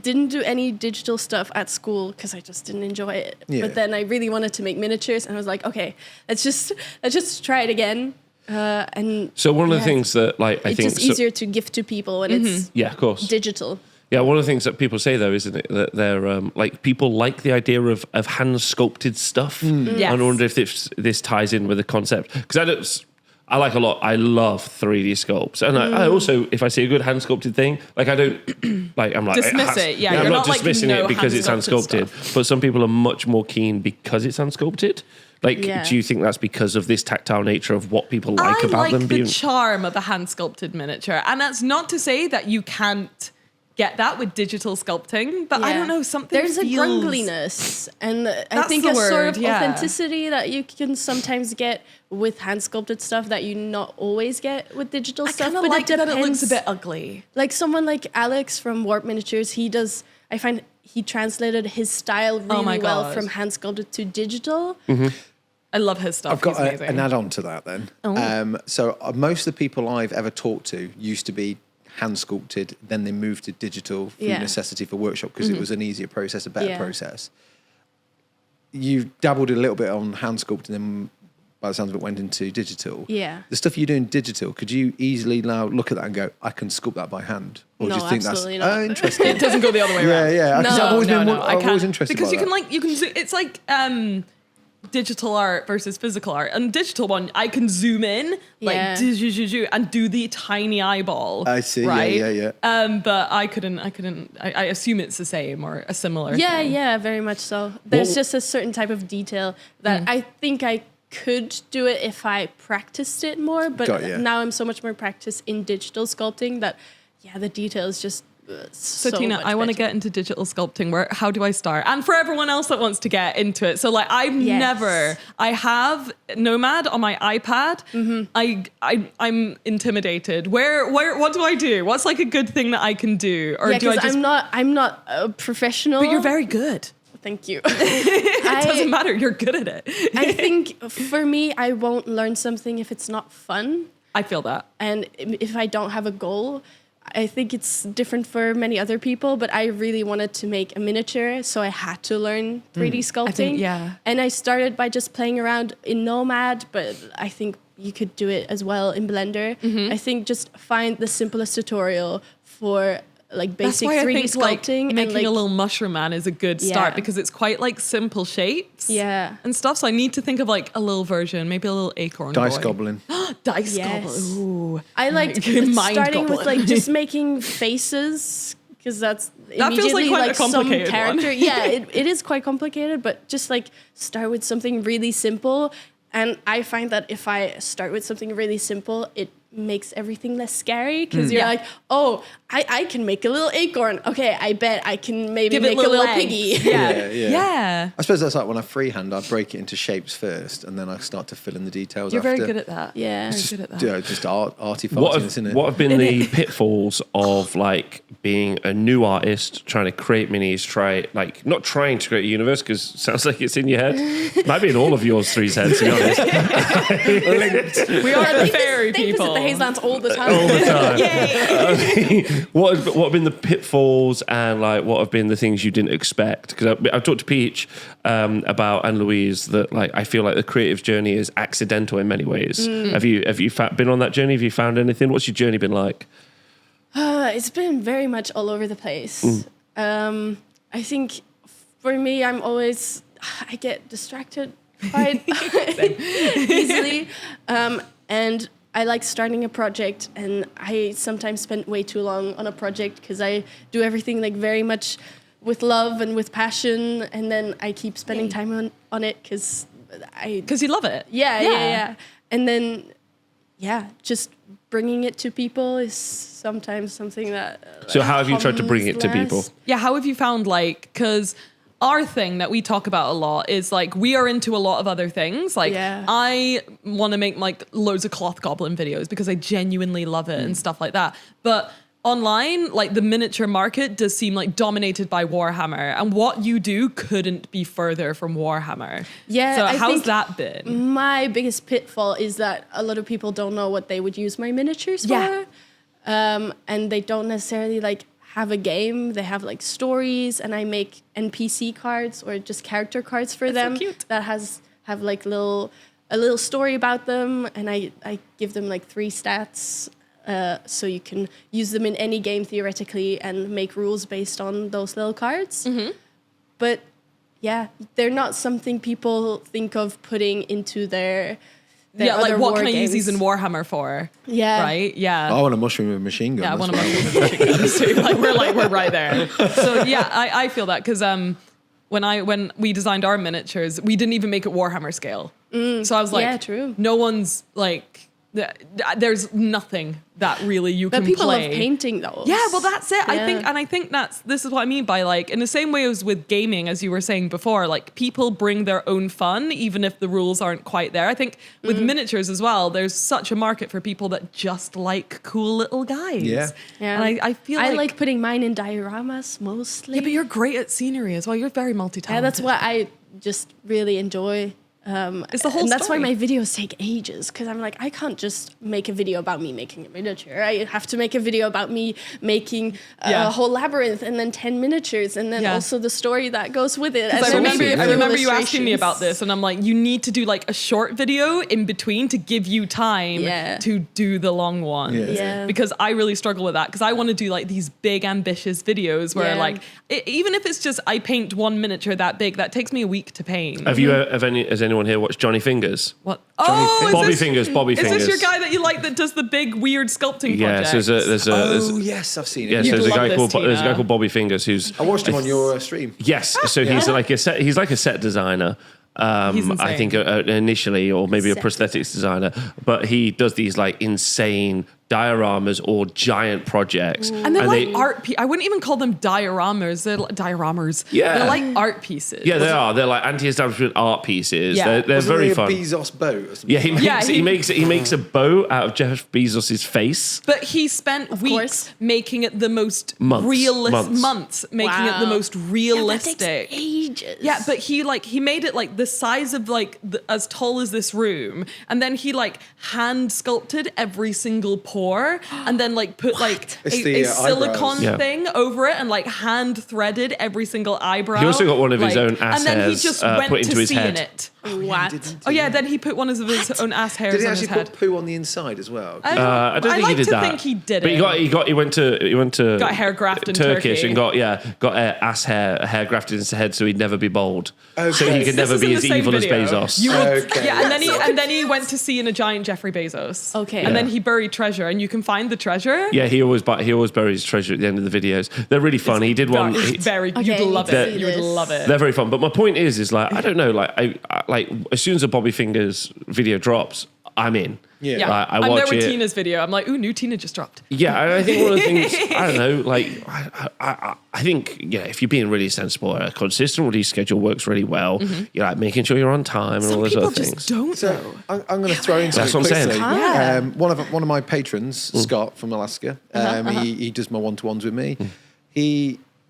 didn't do any digital stuff at school because I just didn't enjoy it. Yeah. But then I really wanted to make miniatures, and I was like, okay, let's just try it again. And So one of the things that like I it's think just easier to gift to people when it's yeah, of course. digital. Yeah, one of the things that people say though, isn't it, that they're like people like the idea of hand sculpted stuff. Yes. I wonder if this ties in with the concept because I like a lot. I love 3D sculpts, and I also, if I see a good hand sculpted thing, like I don't like I'm like Dismiss it. Yeah, I'm you're not not like, dismissing no it because it's hand hand-sculpted sculpted. But some people are much more keen because it's hand sculpted. Like, Yeah. do you think that's because of this tactile nature of what people like about them the being? charm of a hand sculpted miniature, and that's not to say that you can't get that with digital sculpting, but I Yeah. don't know, something There's a feels... grumbliness, and I That's think the a sort word, of yeah. authenticity that you can sometimes get with hand sculpted stuff that you not always get with digital I stuff. kind of But like it that depends. it looks a bit ugly. Like someone like Alex from Warp Miniatures, I find he translated his style really my well God. from hand sculpted to digital. I love his stuff. I've got He's amazing. an add-on to that then. So most of the people I've ever talked to used to be hand sculpted, then they moved to digital through Yeah. necessity for workshop because it was an easier process, a better Yeah. process. You dabbled a little bit on hand sculpting, then by the sounds of it went into digital. Yeah. The stuff you do in digital, could you easily now look at that and go, I can sculpt that by hand? Or No, do you think absolutely that's not. interesting? It doesn't go the other way Yeah, around. yeah. 'Cause I've always been I I've can't. always interested because by that. you can it's like digital art versus physical art. And digital one, I can zoom in Yeah. and do the tiny eyeball. I see, right? yeah. But I couldn't. I assume it's the same or a similar. Yeah, thing. yeah, very much so. There's Well- just a certain type of detail that I think I could do it if I practiced it more, but Got ya. now I'm so much more practiced in digital sculpting that, yeah, the detail is just So so Tina, much I want to better. get into digital sculpting. How do I start? And for everyone else that wants to get into it, so like Yes. I have Nomad on my iPad. I'm intimidated. What do I do? What's like a good thing that I can do? Or Yeah, do I because just? I'm not a professional. But you're very good. Thank you. It doesn't matter. You're good at it. I think for me, I won't learn something if it's not fun. I feel that. And if I don't have a goal, I think it's different for many other people, but I really wanted to make a miniature, so I had to learn 3D sculpting. yeah. And I started by just playing around in Nomad, but I think you could do it as well in Blender. I think just find the simplest tutorial for like That's basic why I 3D think like sculpting. making and like, a little mushroom man is a good start Yeah. because it's quite like simple shapes. Yeah. And stuff. So I need to think of like a little version, maybe a little acorn. Dice boy. gobbling. Dice Yes. gobble. Ooh. I like Mind starting with goblin. like just making faces because that's That feels like immediately quite a some complicated character. one. Yeah, it is quite complicated, but just like start with something really simple. And I find that if I start with something really simple, it makes everything less scary because you're Yeah. like, oh, I can make a little acorn. Okay, I bet I can maybe Give it make a little legs. piggy. Yeah. Yeah. Yeah. I suppose that's like when I freehand, I break it into shapes first, and then I start to fill in the details You're after. very good at that. Yeah. Very Just, good at that. just arty What fartiness, isn't it? have been the pitfalls of like being a new artist trying to create minis, not trying to create a universe because it sounds like it's in your head. Might be in all of yours three's heads, to be honest. We are the fairy They visit people. the Hazelands all the time. All the time. What have been the pitfalls and like what have been the things you didn't expect? Because I've talked to Peach about and Louise that like I feel like the creative journey is accidental in many ways. Have you been on that journey? Have you found anything? What's your journey been like? It's been very much all over the place. I think for me, I get distracted quite easily. And I like starting a project, and I sometimes spend way too long on a project because I do everything like very much with love and with passion, and then I keep spending time on it because Because you love it. yeah. And then, just bringing it to people is sometimes something that. So how have you tried to bring it to comes people? last. Yeah, how have you found like, because our thing that we talk about a lot is like we are into a lot of other things. Like Yeah. I want to make like loads of cloth goblin videos because I genuinely love it and stuff like that. But online, like the miniature market does seem like dominated by Warhammer, and what you do couldn't be further from Warhammer. Yeah, So I how's think that been? My biggest pitfall is that a lot of people don't know what they would use my miniatures Yeah. for. And they don't necessarily like have a game. They have like stories, and I make NPC cards or just character cards for That's so them cute. that have like a little story about them, and I give them like 3 stats. So you can use them in any game theoretically and make rules based on those little cards. But yeah, they're not something people think of putting into their Yeah, like other what war can I use these games. in Warhammer for? Yeah. Right? Yeah. I want a mushroom with a machine gun. Yeah, I that's want to what I make too. We're right there. So yeah, I feel that because when we designed our miniatures, we didn't even make it Warhammer scale. So I was like, Yeah, true. no one's like, there's nothing that really you But can people play. love painting those. Yeah, well, that's it. Yeah. I think this is what I mean by like, in the same way as with gaming, as you were saying before, like people bring their own fun, even if the rules aren't quite there. I think with miniatures as well, there's such a market for people that just like cool little guys. Yeah. And I feel I like, like putting mine in dioramas mostly. yeah, but you're great at scenery as well. You're very multi-talented. Yeah, that's what I just really enjoy. It's the whole and that's story. why my videos take ages, because I'm like, I can't just make a video about me making a miniature. I have to make a video about me making a whole labyrinth and then 10 miniatures and then also the story that goes with it. And I then remember, maybe a I few remember you asking me illustrations. about this, and I'm like, you need to do like a short video in between to give you time to do the long one. Yeah. Because I really struggle with that, because I want to do like these big ambitious videos where like, even if it's just I paint one miniature that big, that takes me a week to paint. Has anyone here watched Johnny Fingers? What? Bobby Fingers. Bobby Is Fingers. this your guy that you like that does the big weird sculpting Yeah, projects? so there's yes, I've seen it. yeah, so You'd there's a love guy this, called Tina. there's a guy called Bobby Fingers who's I watched him on your stream. yes, so he's like a set designer. He's insane. I think initially, or maybe a Set prosthetics designer, but he does these like insane dioramas or giant projects. And they're like art I wouldn't even call them dioramas. They're like dioramas. Yeah. They're like art pieces. Yeah, they are. They're like anti-establishment art pieces. Yeah. They're Wasn't very he a fun. Bezos boat or something? Yeah, he he- makes a bow out of Jeff Bezos' face. But he spent weeks course. making it the most Months. making it the most realistic. That takes ages. Yeah, but he made it like the size of like as tall as this room, and then he like hand sculpted every single pore, and then like put like It's a the, silicone eyebrows. thing over it, and like hand threaded every single eyebrow. He also got one of his own ass and then he hairs, just put went into to his sea in head. it. What? Oh yeah, then he put one of his own ass hairs Did he on actually his head. put poo on the inside as well? I don't think like he did to that. think he did but it. he went to Got hair graft in Turkish Turkey. and got hair grafted in his head so he'd never be bald. Okay. So he could This never is in be the as same evil as video. Bezos. You would, Okay. yeah, That's and then he went to sea in a giant Jeffrey Bezos. Okay. And then he buried treasure, and you can find the treasure. Yeah, he always buries his treasure at the end of the videos. They're really fun. He did one. It's very. Okay, You'd love I need to it. see You would this. love it. They're very fun. But my point is like I don't know. Like I like as soon as a Bobby Fingers video drops, I'm in. Yeah. Yeah, Like, I I'm watch there with it. Tina's video. I'm like, ooh, new Tina just dropped. Yeah, and I think one of the things I don't know, like I think if you're being really sensible, a consistent release schedule works really well. You're like making sure you're on time and all Some those people other just things. don't So though. I'm going to throw in That's something what I'm quickly. saying. Yeah. One of my patrons, Scott from Alaska, he does my one-to-ones with me.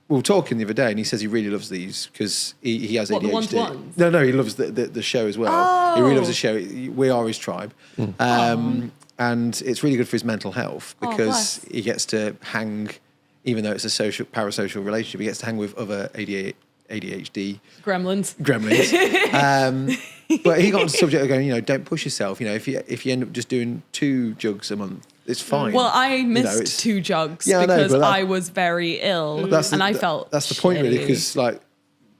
We were talking the other day, and he says he really loves these because he has What, the ADHD. one-to-ones? No, he loves the show as well. He really loves the show. We are his tribe. And it's really good for his mental health because bless. he gets to hang, even though it's a parasocial relationship, he gets to hang with other ADHD Gremlins. gremlins. But he got on the subject of going, don't push yourself. If you end up just doing 2 jugs a month, it's fine. Well, I missed it's- 2 jugs Yeah, I know, because but I was very ill, and I felt that's the point really, shitty. because like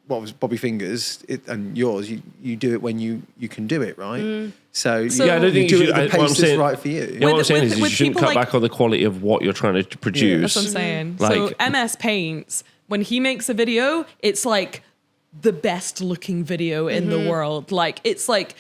what was Bobby Fingers and yours, you do it when you can do it, right? So, So- Yeah, I don't think you you do it should. at the What I'm pace that's saying, right for you. what I'm With- saying is you with shouldn't people cut like- back on the quality of what you're trying to produce. That's what I'm saying. Like- So MS Paints, when he makes a video, it's like the best looking video in the world. Like it's like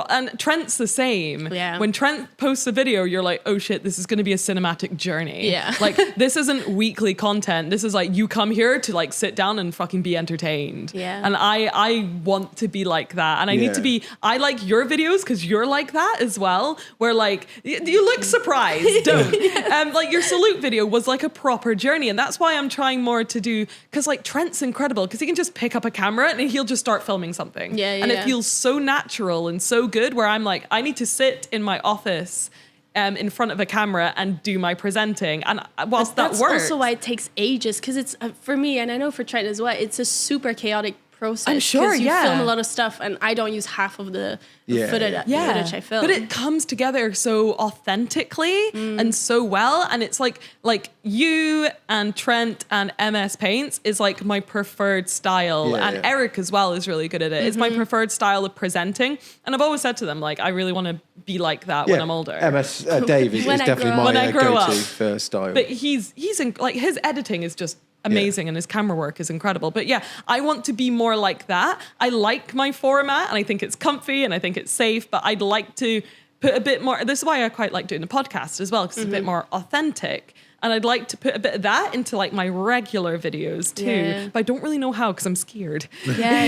and Trent's the same. Yeah. When Trent posts a video, you're like, oh shit, this is going to be a cinematic journey. Yeah. Like this isn't weekly content. This is like you come here to like sit down and fucking be entertained. Yeah. And I want to be like that. And I need to be. I like your videos because you're like that as well. Where like you look surprised. Don't. Like your salute video was like a proper journey, and that's why I'm trying more to do. Because like Trent's incredible because he can just pick up a camera and he'll just start filming something. Yeah, And it yeah. feels so natural and so good. Where I'm like, I need to sit in my office. In front of a camera and do my presenting, and whilst That's that works, also why it takes ages, because it's for me, and I know for Trent as well, it's a super chaotic process. I'm sure, 'cause you yeah. film a lot of stuff, and I don't use half of the footage I film. But it comes together so authentically and so well. And it's like you and Trent and MS Paints is like my preferred style. Yeah, and yeah. Eric as well is really good at it. It's my preferred style of presenting. And I've always said to them, like, I really want to be like that when I'm older. MS Dave is When I definitely grow- my When I grow go-to up. for style. But he's like his editing is just amazing and his camera work is incredible. But yeah, I want to be more like that. I like my format and I think it's comfy and I think it's safe, but I'd like to put a bit more, this is why I quite like doing the podcast as well, because it's a bit more authentic. And I'd like to put a bit of that into like my regular videos too, but I don't really know how because I'm scared. Yeah,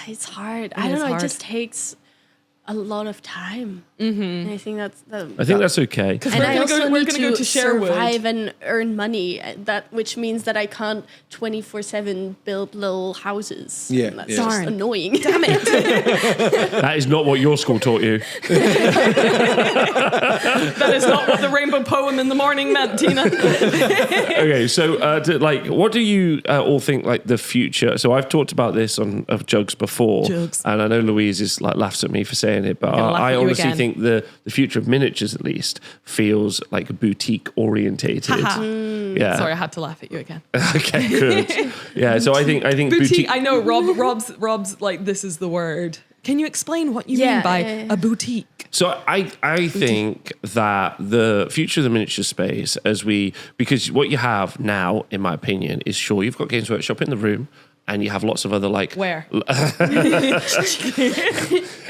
it's hard. I don't know. It just takes a lot of time. And I think that's okay. Because and we're going to go to Sherwood. Survive and earn money. Which means that I can't 24/7 build little houses. Yeah, That's yeah. just annoying. Damn it. That is not what your school taught you. That is not what the rainbow poem in the morning meant, Tina. Okay, so what do you all think like the future? So I've talked about this of Juggz before, Juggz. and I know Louise is like laughs at me for saying it, but gonna laugh I at you honestly again. think the future of miniatures at least feels like boutique orientated. Yeah. Sorry, I had to laugh at you again. Okay, good. Yeah, so I think boutique. I know Rob's like, this is the word. Can you explain what you mean by a boutique? So I think that the future of the miniature space, because what you have now, in my opinion, is sure you've got Games Workshop in the room, and you have lots of other like Where?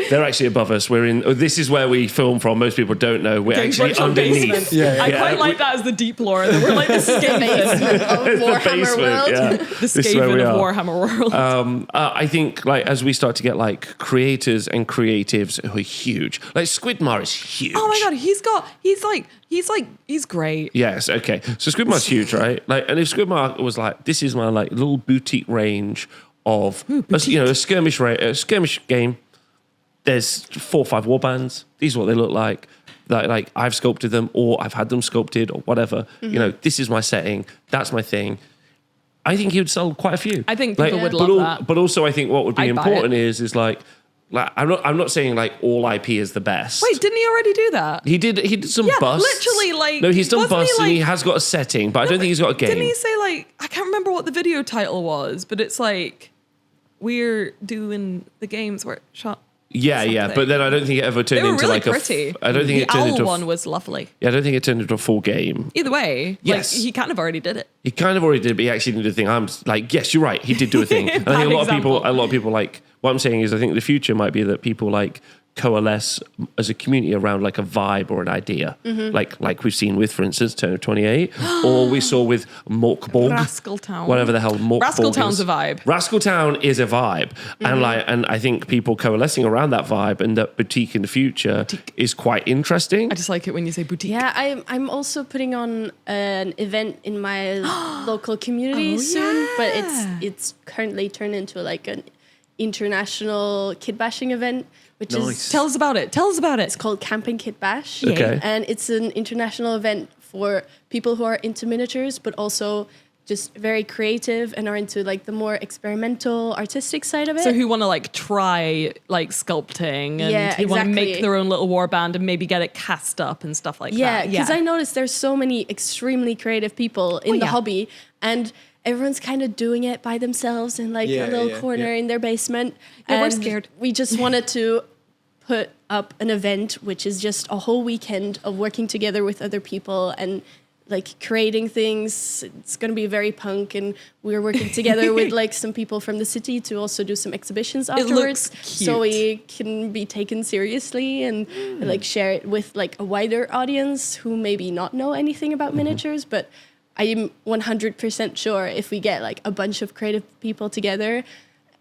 They're actually above us. This is where we film from. Most people don't know. We're Games actually Workshop underneath. basement. Yeah. I quite like that as the deep lore. That we're like the Skaven. Basement of Warhammer World. Yeah. The This is where Skaven we of are. Warhammer World. I think like as we start to get like creators and creatives who are huge, like Squidmar is huge. Oh my god, he's great. Yes, okay. So Squidmar's huge, right? Like, and if Squidmar was like, this is my like little boutique range of a skirmish game. There's 4 or 5 warbands. These are what they look like. Like I've sculpted them, or I've had them sculpted, or whatever. This is my setting. That's my thing. I think he would sell quite a few. I think people would love that. But also, I think what would be I'd buy important it. is like I'm not saying like all IP is the best. Wait, didn't he already do that? He did some Yeah, busts. literally, like, no, he's done wasn't he, busts and he like- has got a setting, but I don't think he's got a game. Didn't he say like, I can't remember what the video title was, but it's like, we're doing the Games Workshop. Yeah, but then I don't think it ever turned They were into really like pretty. I don't think the it turned owl into. one was lovely. Yeah, I don't think it turned into a full game. Either way, Yes. like, he kind of already did it. He kind of already did, but he actually didn't do a thing. I'm like, yes, you're right. He did do a thing. And I think Bad a lot of people like. What I'm saying is, I think the future might be that people like coalesce as a community around like a vibe or an idea, like we've seen with, for instance, Turn of 28, or we saw with Morkborg, Rascal Town. whatever the hell Morkborg Rascal is. Town's a vibe. Rascal Town is a vibe, and I think people coalescing around that vibe and that boutique in the future is quite interesting. I just like it when you say boutique. Yeah, I'm also putting on an event in my local community soon, but it's currently turned into like an international kit bashing event, which is Tell us about it. it's called Camping Kit Bash. Okay. And it's an international event for people who are into miniatures, but also just very creative and are into like the more experimental artistic side of it. So who want to like try like sculpting and who want to make exactly. their own little warband and maybe get it cast up and stuff like Yeah, that. because I noticed there's so many extremely creative people in the hobby, and everyone's kind of doing it by themselves in like a little corner in their basement. Yeah, we're And scared. We just wanted to put up an event, which is just a whole weekend of working together with other people and like creating things. It's going to be very punk, and we're working together with like some people from the city to also do some exhibitions afterwards, looks so cute. we can be taken seriously and like share it with like a wider audience who maybe not know anything about miniatures. But I'm 100% sure if we get like a bunch of creative people together,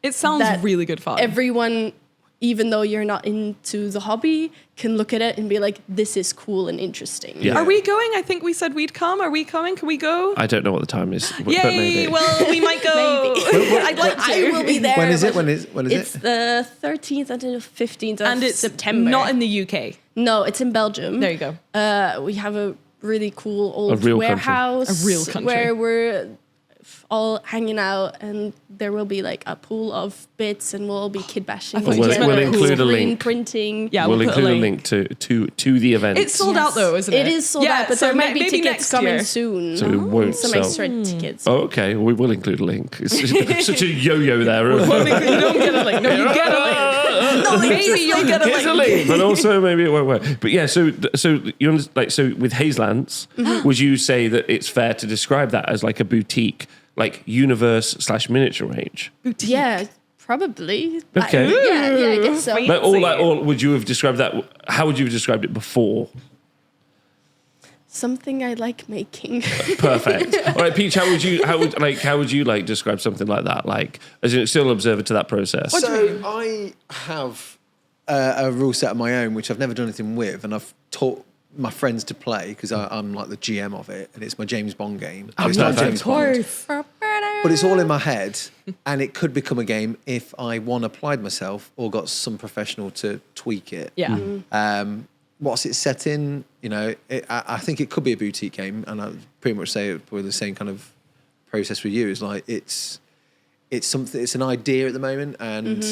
It sounds that really good fun. everyone, even though you're not into the hobby, can look at it and be like, this is cool and interesting. Yeah. Are we going? I think we said we'd come. Are we coming? Can we go? I don't know what the time is, but Yay! maybe. Well, we might go. I'd like to. I will be there. When is it? but When is It's it? the 13th until the 15th of And it's September. not in the UK. No, it's in Belgium. There you go. We have a really cool old real country. warehouse. A real country. Where we're all hanging out, and there will be like a pool of bits, and we'll all be kid bashing. I thought you together, meant we'll include a screen link. printing. Yeah, we'll we'll put a include a link. link to the event. It's sold out though, isn't it? It is sold Yeah, out, but so there might be maybe tickets next coming year. soon. So it won't Some sell. extra tickets. Oh, okay. We will include a link. It's such a yo-yo there. You don't get a link. No, you get a link. No, maybe you'll get a Here's a link. link, but also maybe it won't work. But yeah, so you like so with Hazelands, would you say that it's fair to describe that as like a boutique, like universe/miniature range? Yeah, probably. Okay. Yeah, I guess so. Or would you have described that? How would you have described it before? Something I like making. Perfect. All right, Peach, how would you describe something like that? Like, as an external observer to that process. So I have a rule set of my own, which I've never done anything with, and I've taught my friends to play because I'm like the GM of it, and it's my James Bond game. So it's not James Bond, but it's all in my head, and it could become a game if I applied myself or got some professional to tweak it. Yeah. What's it set in? You know, I think it could be a boutique game, and I pretty much say it with the same kind of process with you. Is like it's something. It's an idea at the moment, and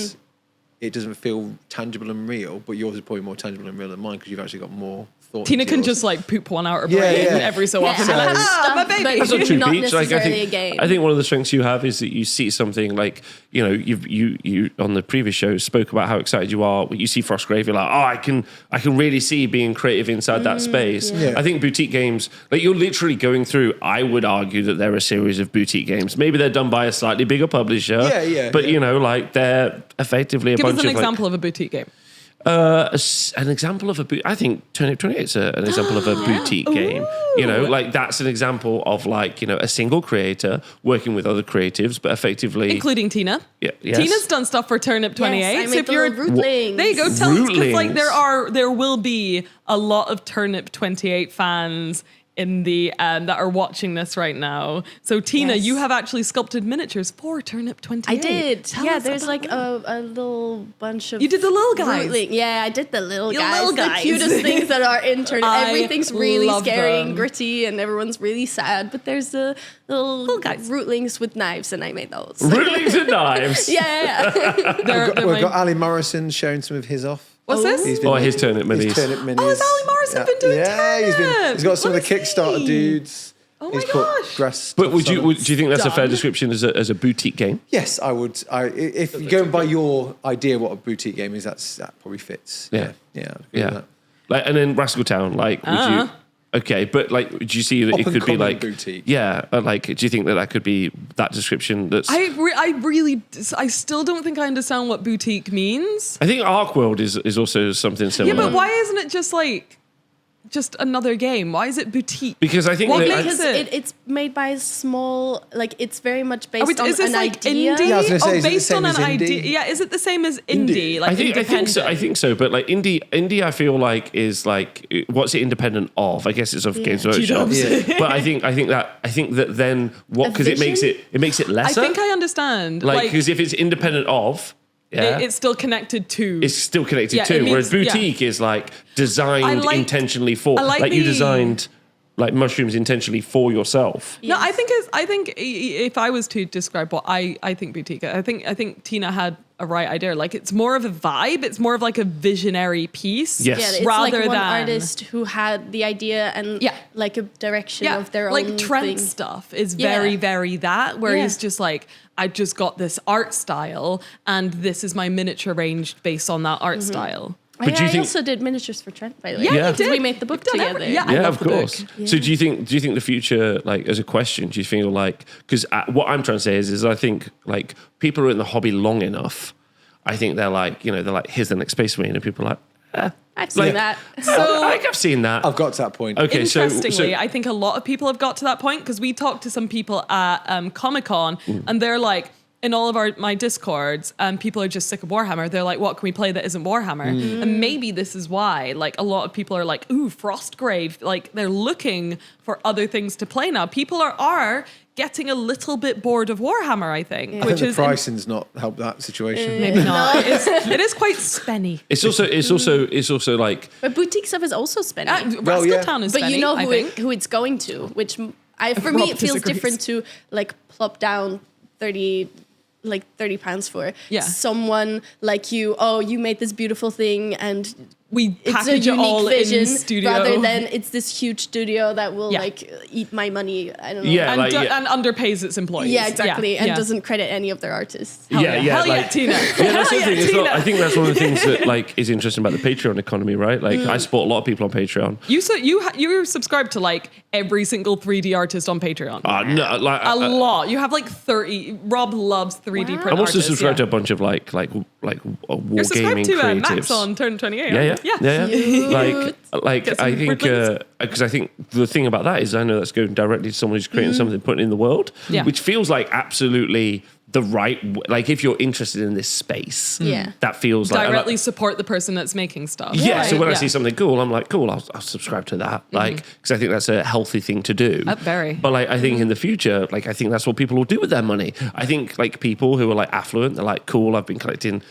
it doesn't feel tangible and real. But yours is probably more tangible and real than mine because you've actually got more thought. Tina into can yours. just like poop one out her brain every so often. I have stuff, my baby. but That's not too not Peach. Like, necessarily a game. I think one of the strengths you have is that you see something like, you know, you on the previous show spoke about how excited you are. You see Frostgrave, you're like, oh, I can really see being creative inside that space. Yeah. I think boutique games, like you're literally going through, I would argue that they're a series of boutique games. Maybe they're done by a slightly bigger publisher. But you know, like they're effectively a Give bunch us an of example of a boutique game. an example of I think Turnip 28 is an example of a boutique game. You know, like that's an example of like, you know, a single creator working with other creatives, but effectively Including Tina. Yeah, yes. Tina's done stuff for Turnip 28. Yes, I so made if the you're little rootlings. there you go. Tell us, 'cause, like Rootlings. there will be a lot of Turnip 28 fans in the that are watching this right now. So Tina, Yes. you have actually sculpted miniatures for Turnip 28. I did. Tell Yeah, us there's about like that. a little bunch of. You did the little guys. rootling. Yeah, I did the little You guys. little The guys. cutest things that are in Turnip. I Everything's really love scary them. and gritty, and everyone's really sad. But there's the little guys. rootlings with knives, and I made those. Rootlings and knives. Yeah. They're We've my- got Ali Morrison showing some of his off. What's this? He's His Turnip minis. His Turnip minis. Oh, has Ali Morrison been doing Turnip? He's got some What of the is Kickstarter he? dudes. Oh He's my put gosh. grass But do you think that's a fair Done. description as a boutique game? Yes, I would. If you go by your idea what a boutique game is, that probably fits. Yeah. I'd agree with Yeah. that. Like, and then Rascal Town, like, would you? Okay, but like, do you see that it could be Up-and-coming like boutique. Yeah, like, do you think that could be that description? That's I still don't think I understand what boutique means. I think Arc World is also something Yeah, similar. but why isn't it just another game? Why is it boutique? Because I think What that makes Because it? it's made by a small, like it's very much based on Is this an like idea. indie? Yeah, I was gonna say, is it the based same on an as indie? idea. Yeah, is it the same as indie? Like I think so. I independent? think so. But like indie, I feel like is like what's it independent of? I guess it's of Games Workshop. Yeah. But I think that then what, because it makes it I lesser. think I understand. like because if it's independent of, yeah, it's still connected to. it's still connected Yeah, to. it means- Whereas boutique is like designed I like- intentionally for. I like you the- designed like mushrooms intentionally for yourself. No, I think if I was to describe what I think boutique, I think Tina had a right idea. Like it's more of a vibe. It's more of like a visionary piece. Yes. Yeah, it's rather like one than artist who had the idea and Yeah. like a direction yeah, of their like own Trent thing. stuff is Yeah. very, very that, where Yeah. he's just like, I just got this art style and this is my miniature range based on that art style. But do you I think- also did miniatures for Trent, by the way. Yeah, Yeah. you did. We made the book You've done together. every- I Yeah, love of the book. course. So do you think the future, like as a question, do you feel like, because what I'm trying to say is I think like people who are in the hobby long enough, I think they're like, here's the next Space Marine, and people are like, I've seen Like- that. so I've seen that. I've got to that point. Okay, Interestingly, I think a lot of people have got to that point because we talked to some people at Comic-Con and they're like, in all of my Discords, people are just sick of Warhammer. They're like, what can we play that isn't Warhammer? And maybe this is why, like, a lot of people are like, ooh, Frostgrave. Like, they're looking for other things to play now. People are getting a little bit bored of Warhammer, I think. I think Which the is pricing's not helped that situation. maybe not. It is quite spenny. it's also like But boutique stuff is also spending. Rascal yeah. Town is But spenny, you know I think. who it's going to, which for Rob me it feels disagrees. different to like plop down £30 for Yeah. someone like you. Oh, you made this beautiful thing and we it's a package it all unique vision in studio. rather than it's this huge studio that will Yeah. like eat my money. I don't know. Yeah, and, like, and underpays its employees. Yeah, exactly. And yeah. doesn't credit any of their artists. Hell yeah, Hell yeah, like- Tina. Yeah, that's the Hell thing. yeah, It's not, Tina. I think that's one of the things that like is interesting about the Patreon economy, right? Like I support a lot of people on Patreon. You're subscribed to like every single 3D artist on Patreon. No, like A lot. You have like 30. Rob loves 3D print I'm also artists. subscribed to yeah. a bunch of like You're subscribed wargaming to creatives. Max on Turn 28. Yeah. Like Get some I think reviews. because I think the thing about that is I know that's going directly to someone who's creating something, putting it in the world, Yeah. which feels like absolutely the right. Like if you're interested in this space, Yeah. that feels like Directly support the person that's making stuff. Yeah, so when I Yeah. see something cool, I'm like, cool, I'll subscribe to that. Like, because I think that's a healthy thing to do. Very. But like, I think in the future, like, I think that's what people will do with their money. I think like people who are like affluent, they're like, cool, I've been collecting,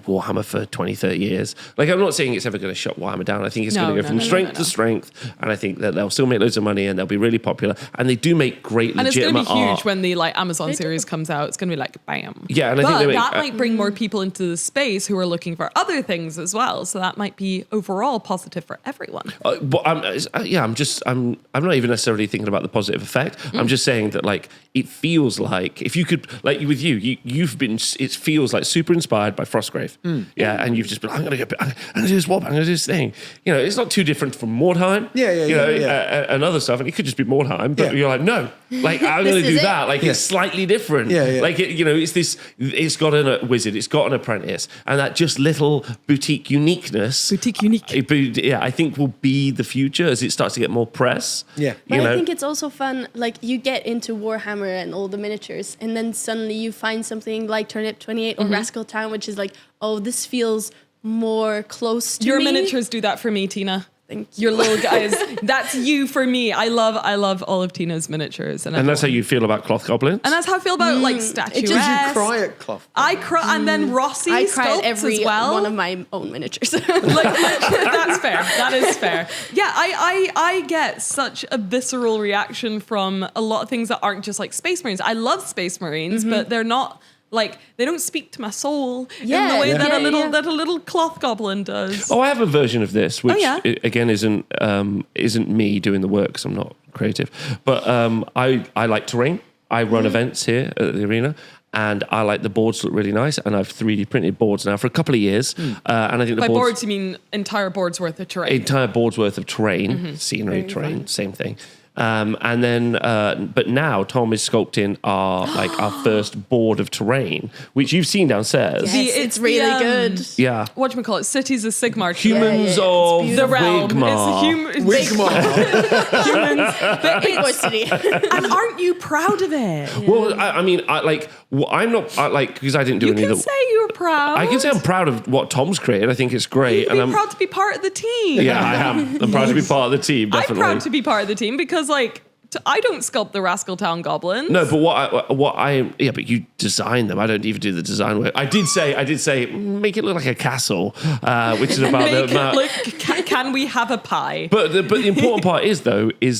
Warhammer for 20, 30 years. Like, I'm not saying it's ever going to shut Warhammer down. I think it's going to go from strength to strength. And I think that they'll still make loads of money and they'll be really popular. And they do make great, And it's going legitimate to be huge art. when the like Amazon series comes out. It's going to be like bam. Yeah, and I but think they make, that might bring more people into the space who are looking for other things as well. So that might be overall positive for everyone. But I'm not even necessarily thinking about the positive effect. I'm just saying that like it feels like if you could like with you've been it feels like super inspired by Frostgrave, and you've just been I'm gonna do this warp, I'm gonna do this thing. It's not too different from Mordheim, and other stuff, and it could just be Mordheim, but you're like no, like I'm gonna do that. Like it's slightly different. Like it's this. It's got a wizard, it's got an apprentice, and that just little boutique uniqueness. I think will be the future as it starts to get more press. Yeah. But I think it's also fun, like you get into Warhammer and all the miniatures, and then suddenly you find something like Turnip 28 or Rascal Town, which is like, oh, this feels more close to Your me. miniatures do that for me, Tina. Thank Your little guys. That's you for me. I love all of Tina's miniatures. And that's how you feel about cloth goblins? And that's how I feel about like statuettes. just- Did you cry at Clough? I cry, and then Rossi I cried sculpts every as well. one of my own miniatures. Like, that's fair. That is fair. Yeah, I get such a visceral reaction from a lot of things that aren't just like Space Marines. I love Space Marines, but they're not like they don't speak to my soul in the way that a little cloth goblin does. Oh, I have a version of this, which yeah? again isn't me doing the work because I'm not creative. But I like terrain. I run events here at the arena. And I like the boards look really nice, and I've 3D printed boards now for a couple of years. And I think the By boards, you mean entire boards worth of terrain? entire boards worth of terrain, scenery, terrain, same thing. And then, but now Tom is sculpting our first board of terrain, which you've seen downstairs. Yes, it's really good. Yeah. Whatchamacallit? Cities of Sigmar. Humans yeah, of it's The realm. Wigmar. It's humans. But Big boy it's, city. and aren't you proud of it? Well, I'm not because I didn't do You any can of the. say you're proud. I can say I'm proud of what Tom's created. I think it's great, You'd and be I'm proud to be part of the team. yeah, I am. I'm proud to be part of the team. Definitely. I'm proud to be part of the team because, like, I don't sculpt the Rascal Town goblins. No, but but you design them. I don't even do the design work. I did say, make it look like a castle, which is about Make the. it look, can we have a pie? But the important part is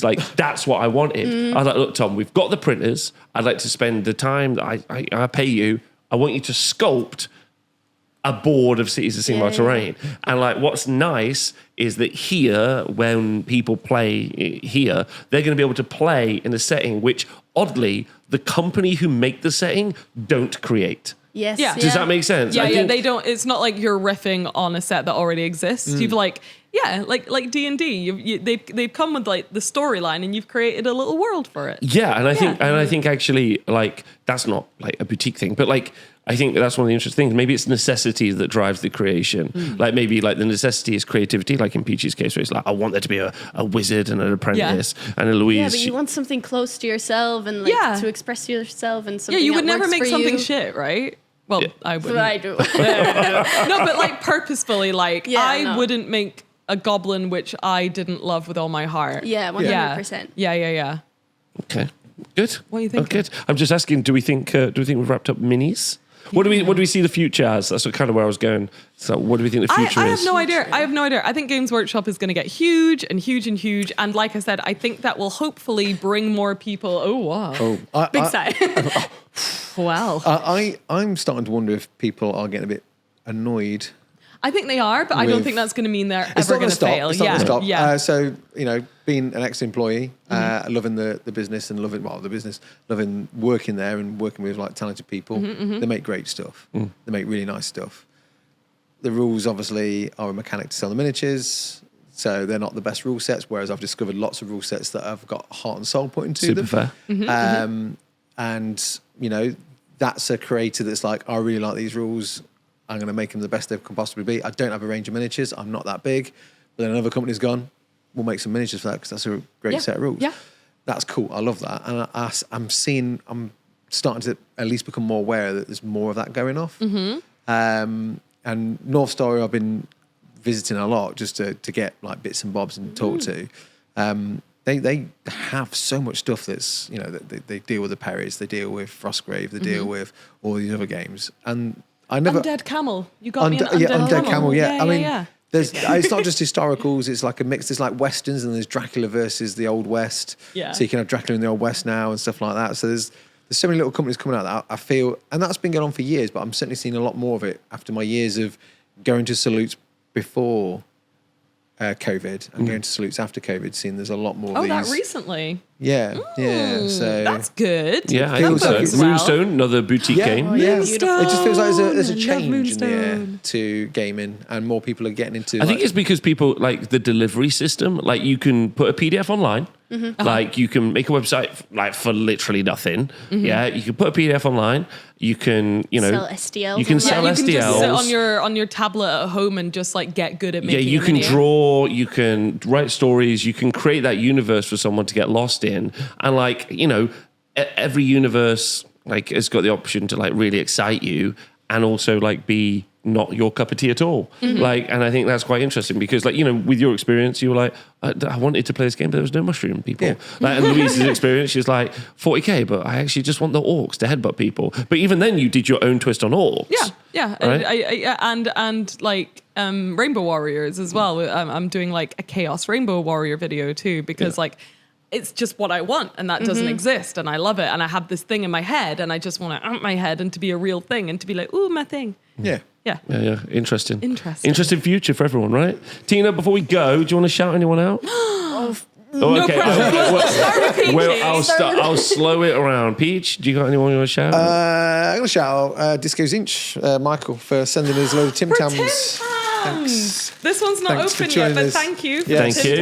like that's what I wanted. I was like, look, Tom, we've got the printers. I'd like to spend the time that I pay you. I want you to sculpt a board of Cities of Sigmar terrain. And like what's nice is that here, when people play here, they're going to be able to play in a setting which, oddly, the company who make the setting don't create. Yes. Yeah. Does that make sense? Yeah, I think, they don't. It's not like you're riffing on a set that already exists. You've like D&D. They've come with like the storyline, and you've created a little world for it. Yeah, and I think actually like that's not like a boutique thing, but like I think that's one of the interesting things. Maybe it's necessity that drives the creation. Like maybe like the necessity is creativity, like in Peachy's case, where it's like I want there to be a wizard and an apprentice and a Louise. Yeah, but you want something close to yourself and like to express yourself and something. Yeah, you would that never works make for something you. shit, right? Well, I That's wouldn't. what I do. No, but like purposefully, like I no. wouldn't make a goblin which I didn't love with all my heart. Yeah, 100%. Yeah. Okay, good. What do you think? Oh, good. I'm just asking. Do we think we've wrapped up minis? What do we see the future as? That's kind of where I was going. So what do we think the future I is? have no idea. I think Games Workshop is going to get huge and huge and huge. And like I said, I think that will hopefully bring more people. Oh, wow. Big sigh. Wow. I'm starting to wonder if people are getting a bit annoyed. I think they are, but I don't think that's going to mean they're ever going to fail. It's not going to stop. Yeah. So, being an ex-employee, loving the business and loving working there and working with like talented people, they make great stuff. They make really nice stuff. The rules obviously are a mechanic to sell the miniatures, so they're not the best rule sets, whereas I've discovered lots of rule sets that have got heart and soul put into them. Super fair. And, that's a creator that's like, I really like these rules. I'm going to make them the best they can possibly be. I don't have a range of miniatures. I'm not that big. But then another company's gone, we'll make some miniatures for that because that's a great set of rules. Yeah. That's cool. I love that. And I'm starting to at least become more aware that there's more of that going off. And North Star, I've been visiting a lot just to get like bits and bobs and talk to. They have so much stuff that's, they deal with the Perrys, they deal with Frostgrave, they deal with all these other games. And I never... Undead Camel. You got me an Undead Camel. I mean, it's not just historicals, it's like a mix. There's like Westerns and there's Dracula versus the Old West. Yeah. So you can have Dracula in the Old West now and stuff like that. So there's so many little companies coming out that I feel, and that's been going on for years, but I'm certainly seeing a lot more of it after my years of going to salutes before COVID and going to salutes after COVID, seeing there's a lot more of these. Oh, that recently? Yeah. So that's good. Yeah, I think so. Moonstone, another boutique game. Yeah, it just feels like there's a change in the air to gaming, and more people are getting into. I think it's because people like the delivery system. Like you can put a PDF online. Like you can make a website like for literally nothing. Yeah, you can put a PDF online. You can, sell STLs. You can sell STLs. You can just sit on your tablet at home and just like get good at making. Yeah, you can draw. You can write stories. You can create that universe for someone to get lost in. And like every universe like has got the option to like really excite you and also like be not your cup of tea at all. Like, and I think that's quite interesting because like, with your experience, you were like, I wanted to play this game, but there was no mushroom people. Yeah. Like, and Louise's experience, she's like 40k, but I actually just want the orcs to headbutt people. But even then you did your own twist on orcs. Yeah. Right? And like Rainbow Warriors as well. I'm doing like a Chaos Rainbow Warrior video too, because like, it's just what I want, and that doesn't exist, and I love it, and I have this thing in my head, and I just want to amp my head and to be a real thing, and to be like, ooh, my thing. Yeah. Interesting future for everyone, right? Tina, before we go, do you want to shout anyone out? No okay. I'll slow it around. Peach, do you got anyone you want to shout out? I'm going to shout out Disco's Inch, Michael, for sending us a load of Tim Tams. Thanks. This one's not open yet, but thank you. Thank you.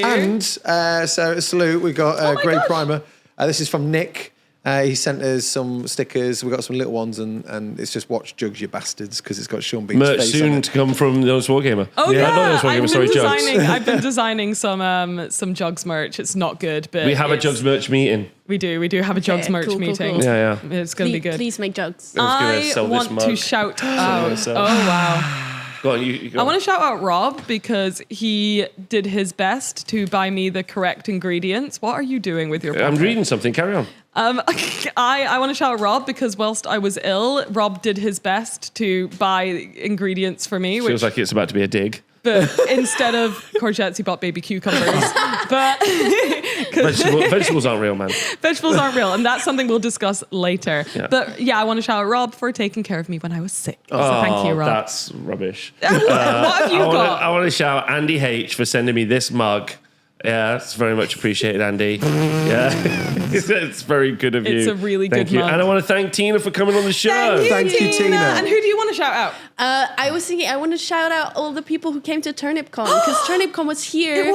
And so a salute, we got Grey Primer. This is from Nick. He sent us some stickers. We got some little ones, and it's just watch Juggz, you bastards, because it's got Sean Bean's merch face soon on it. to come from the Honest Wargamer. Oh yeah, not Honest Wargamer, Juggz. I've been designing some Juggz merch. It's not good, but we have a Juggz merch meeting. We do have a Juggz merch meeting. Cool. Yeah. It's going to be good. Please make Juggz. I want to shout out. Oh wow. Go on, you I want to shout out Rob because he did his best to buy me the correct ingredients. What are you doing with your pocket? I'm reading something. Carry on. I want to shout out Rob because whilst I was ill, Rob did his best to buy ingredients for me. Feels like it's about to be a dig. But instead of courgettes, he bought baby cucumbers. But vegetables aren't real, man. Vegetables aren't real, and that's something we'll discuss later. Yeah. But yeah, I want to shout out Rob for taking care of me when I was sick. So thank you, Rob. That's rubbish. What have you got? I want to shout out Andy H for sending me this mug. Yeah, it's very much appreciated, Andy. Yeah, it's very good of you. It's a really good mug. And I want to thank Tina for coming on the show. Thank you, Tina. And who do you want to shout out? I was thinking I want to shout out all the people who came to TurnipCon because TurnipCon was here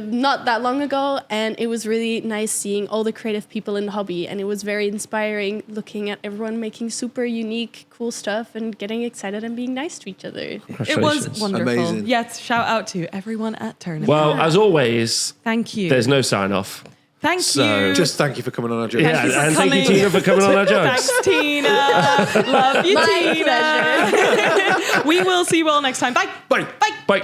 not that long ago, and it was really nice seeing all the creative people in the hobby, and it was very inspiring looking at everyone making super unique, cool stuff and getting excited and being nice to each other. It was wonderful. Amazing. Yes, shout out to everyone at TurnipCon. Well, as always, thank you. There's no sign off. Thank you. Just thank you for coming on our Juggz. Yeah, thank you, Tina, for coming on our Juggz. Thanks, Tina. Love you, Tina. We will see you all next time. Bye. Bye. Bye. Bye.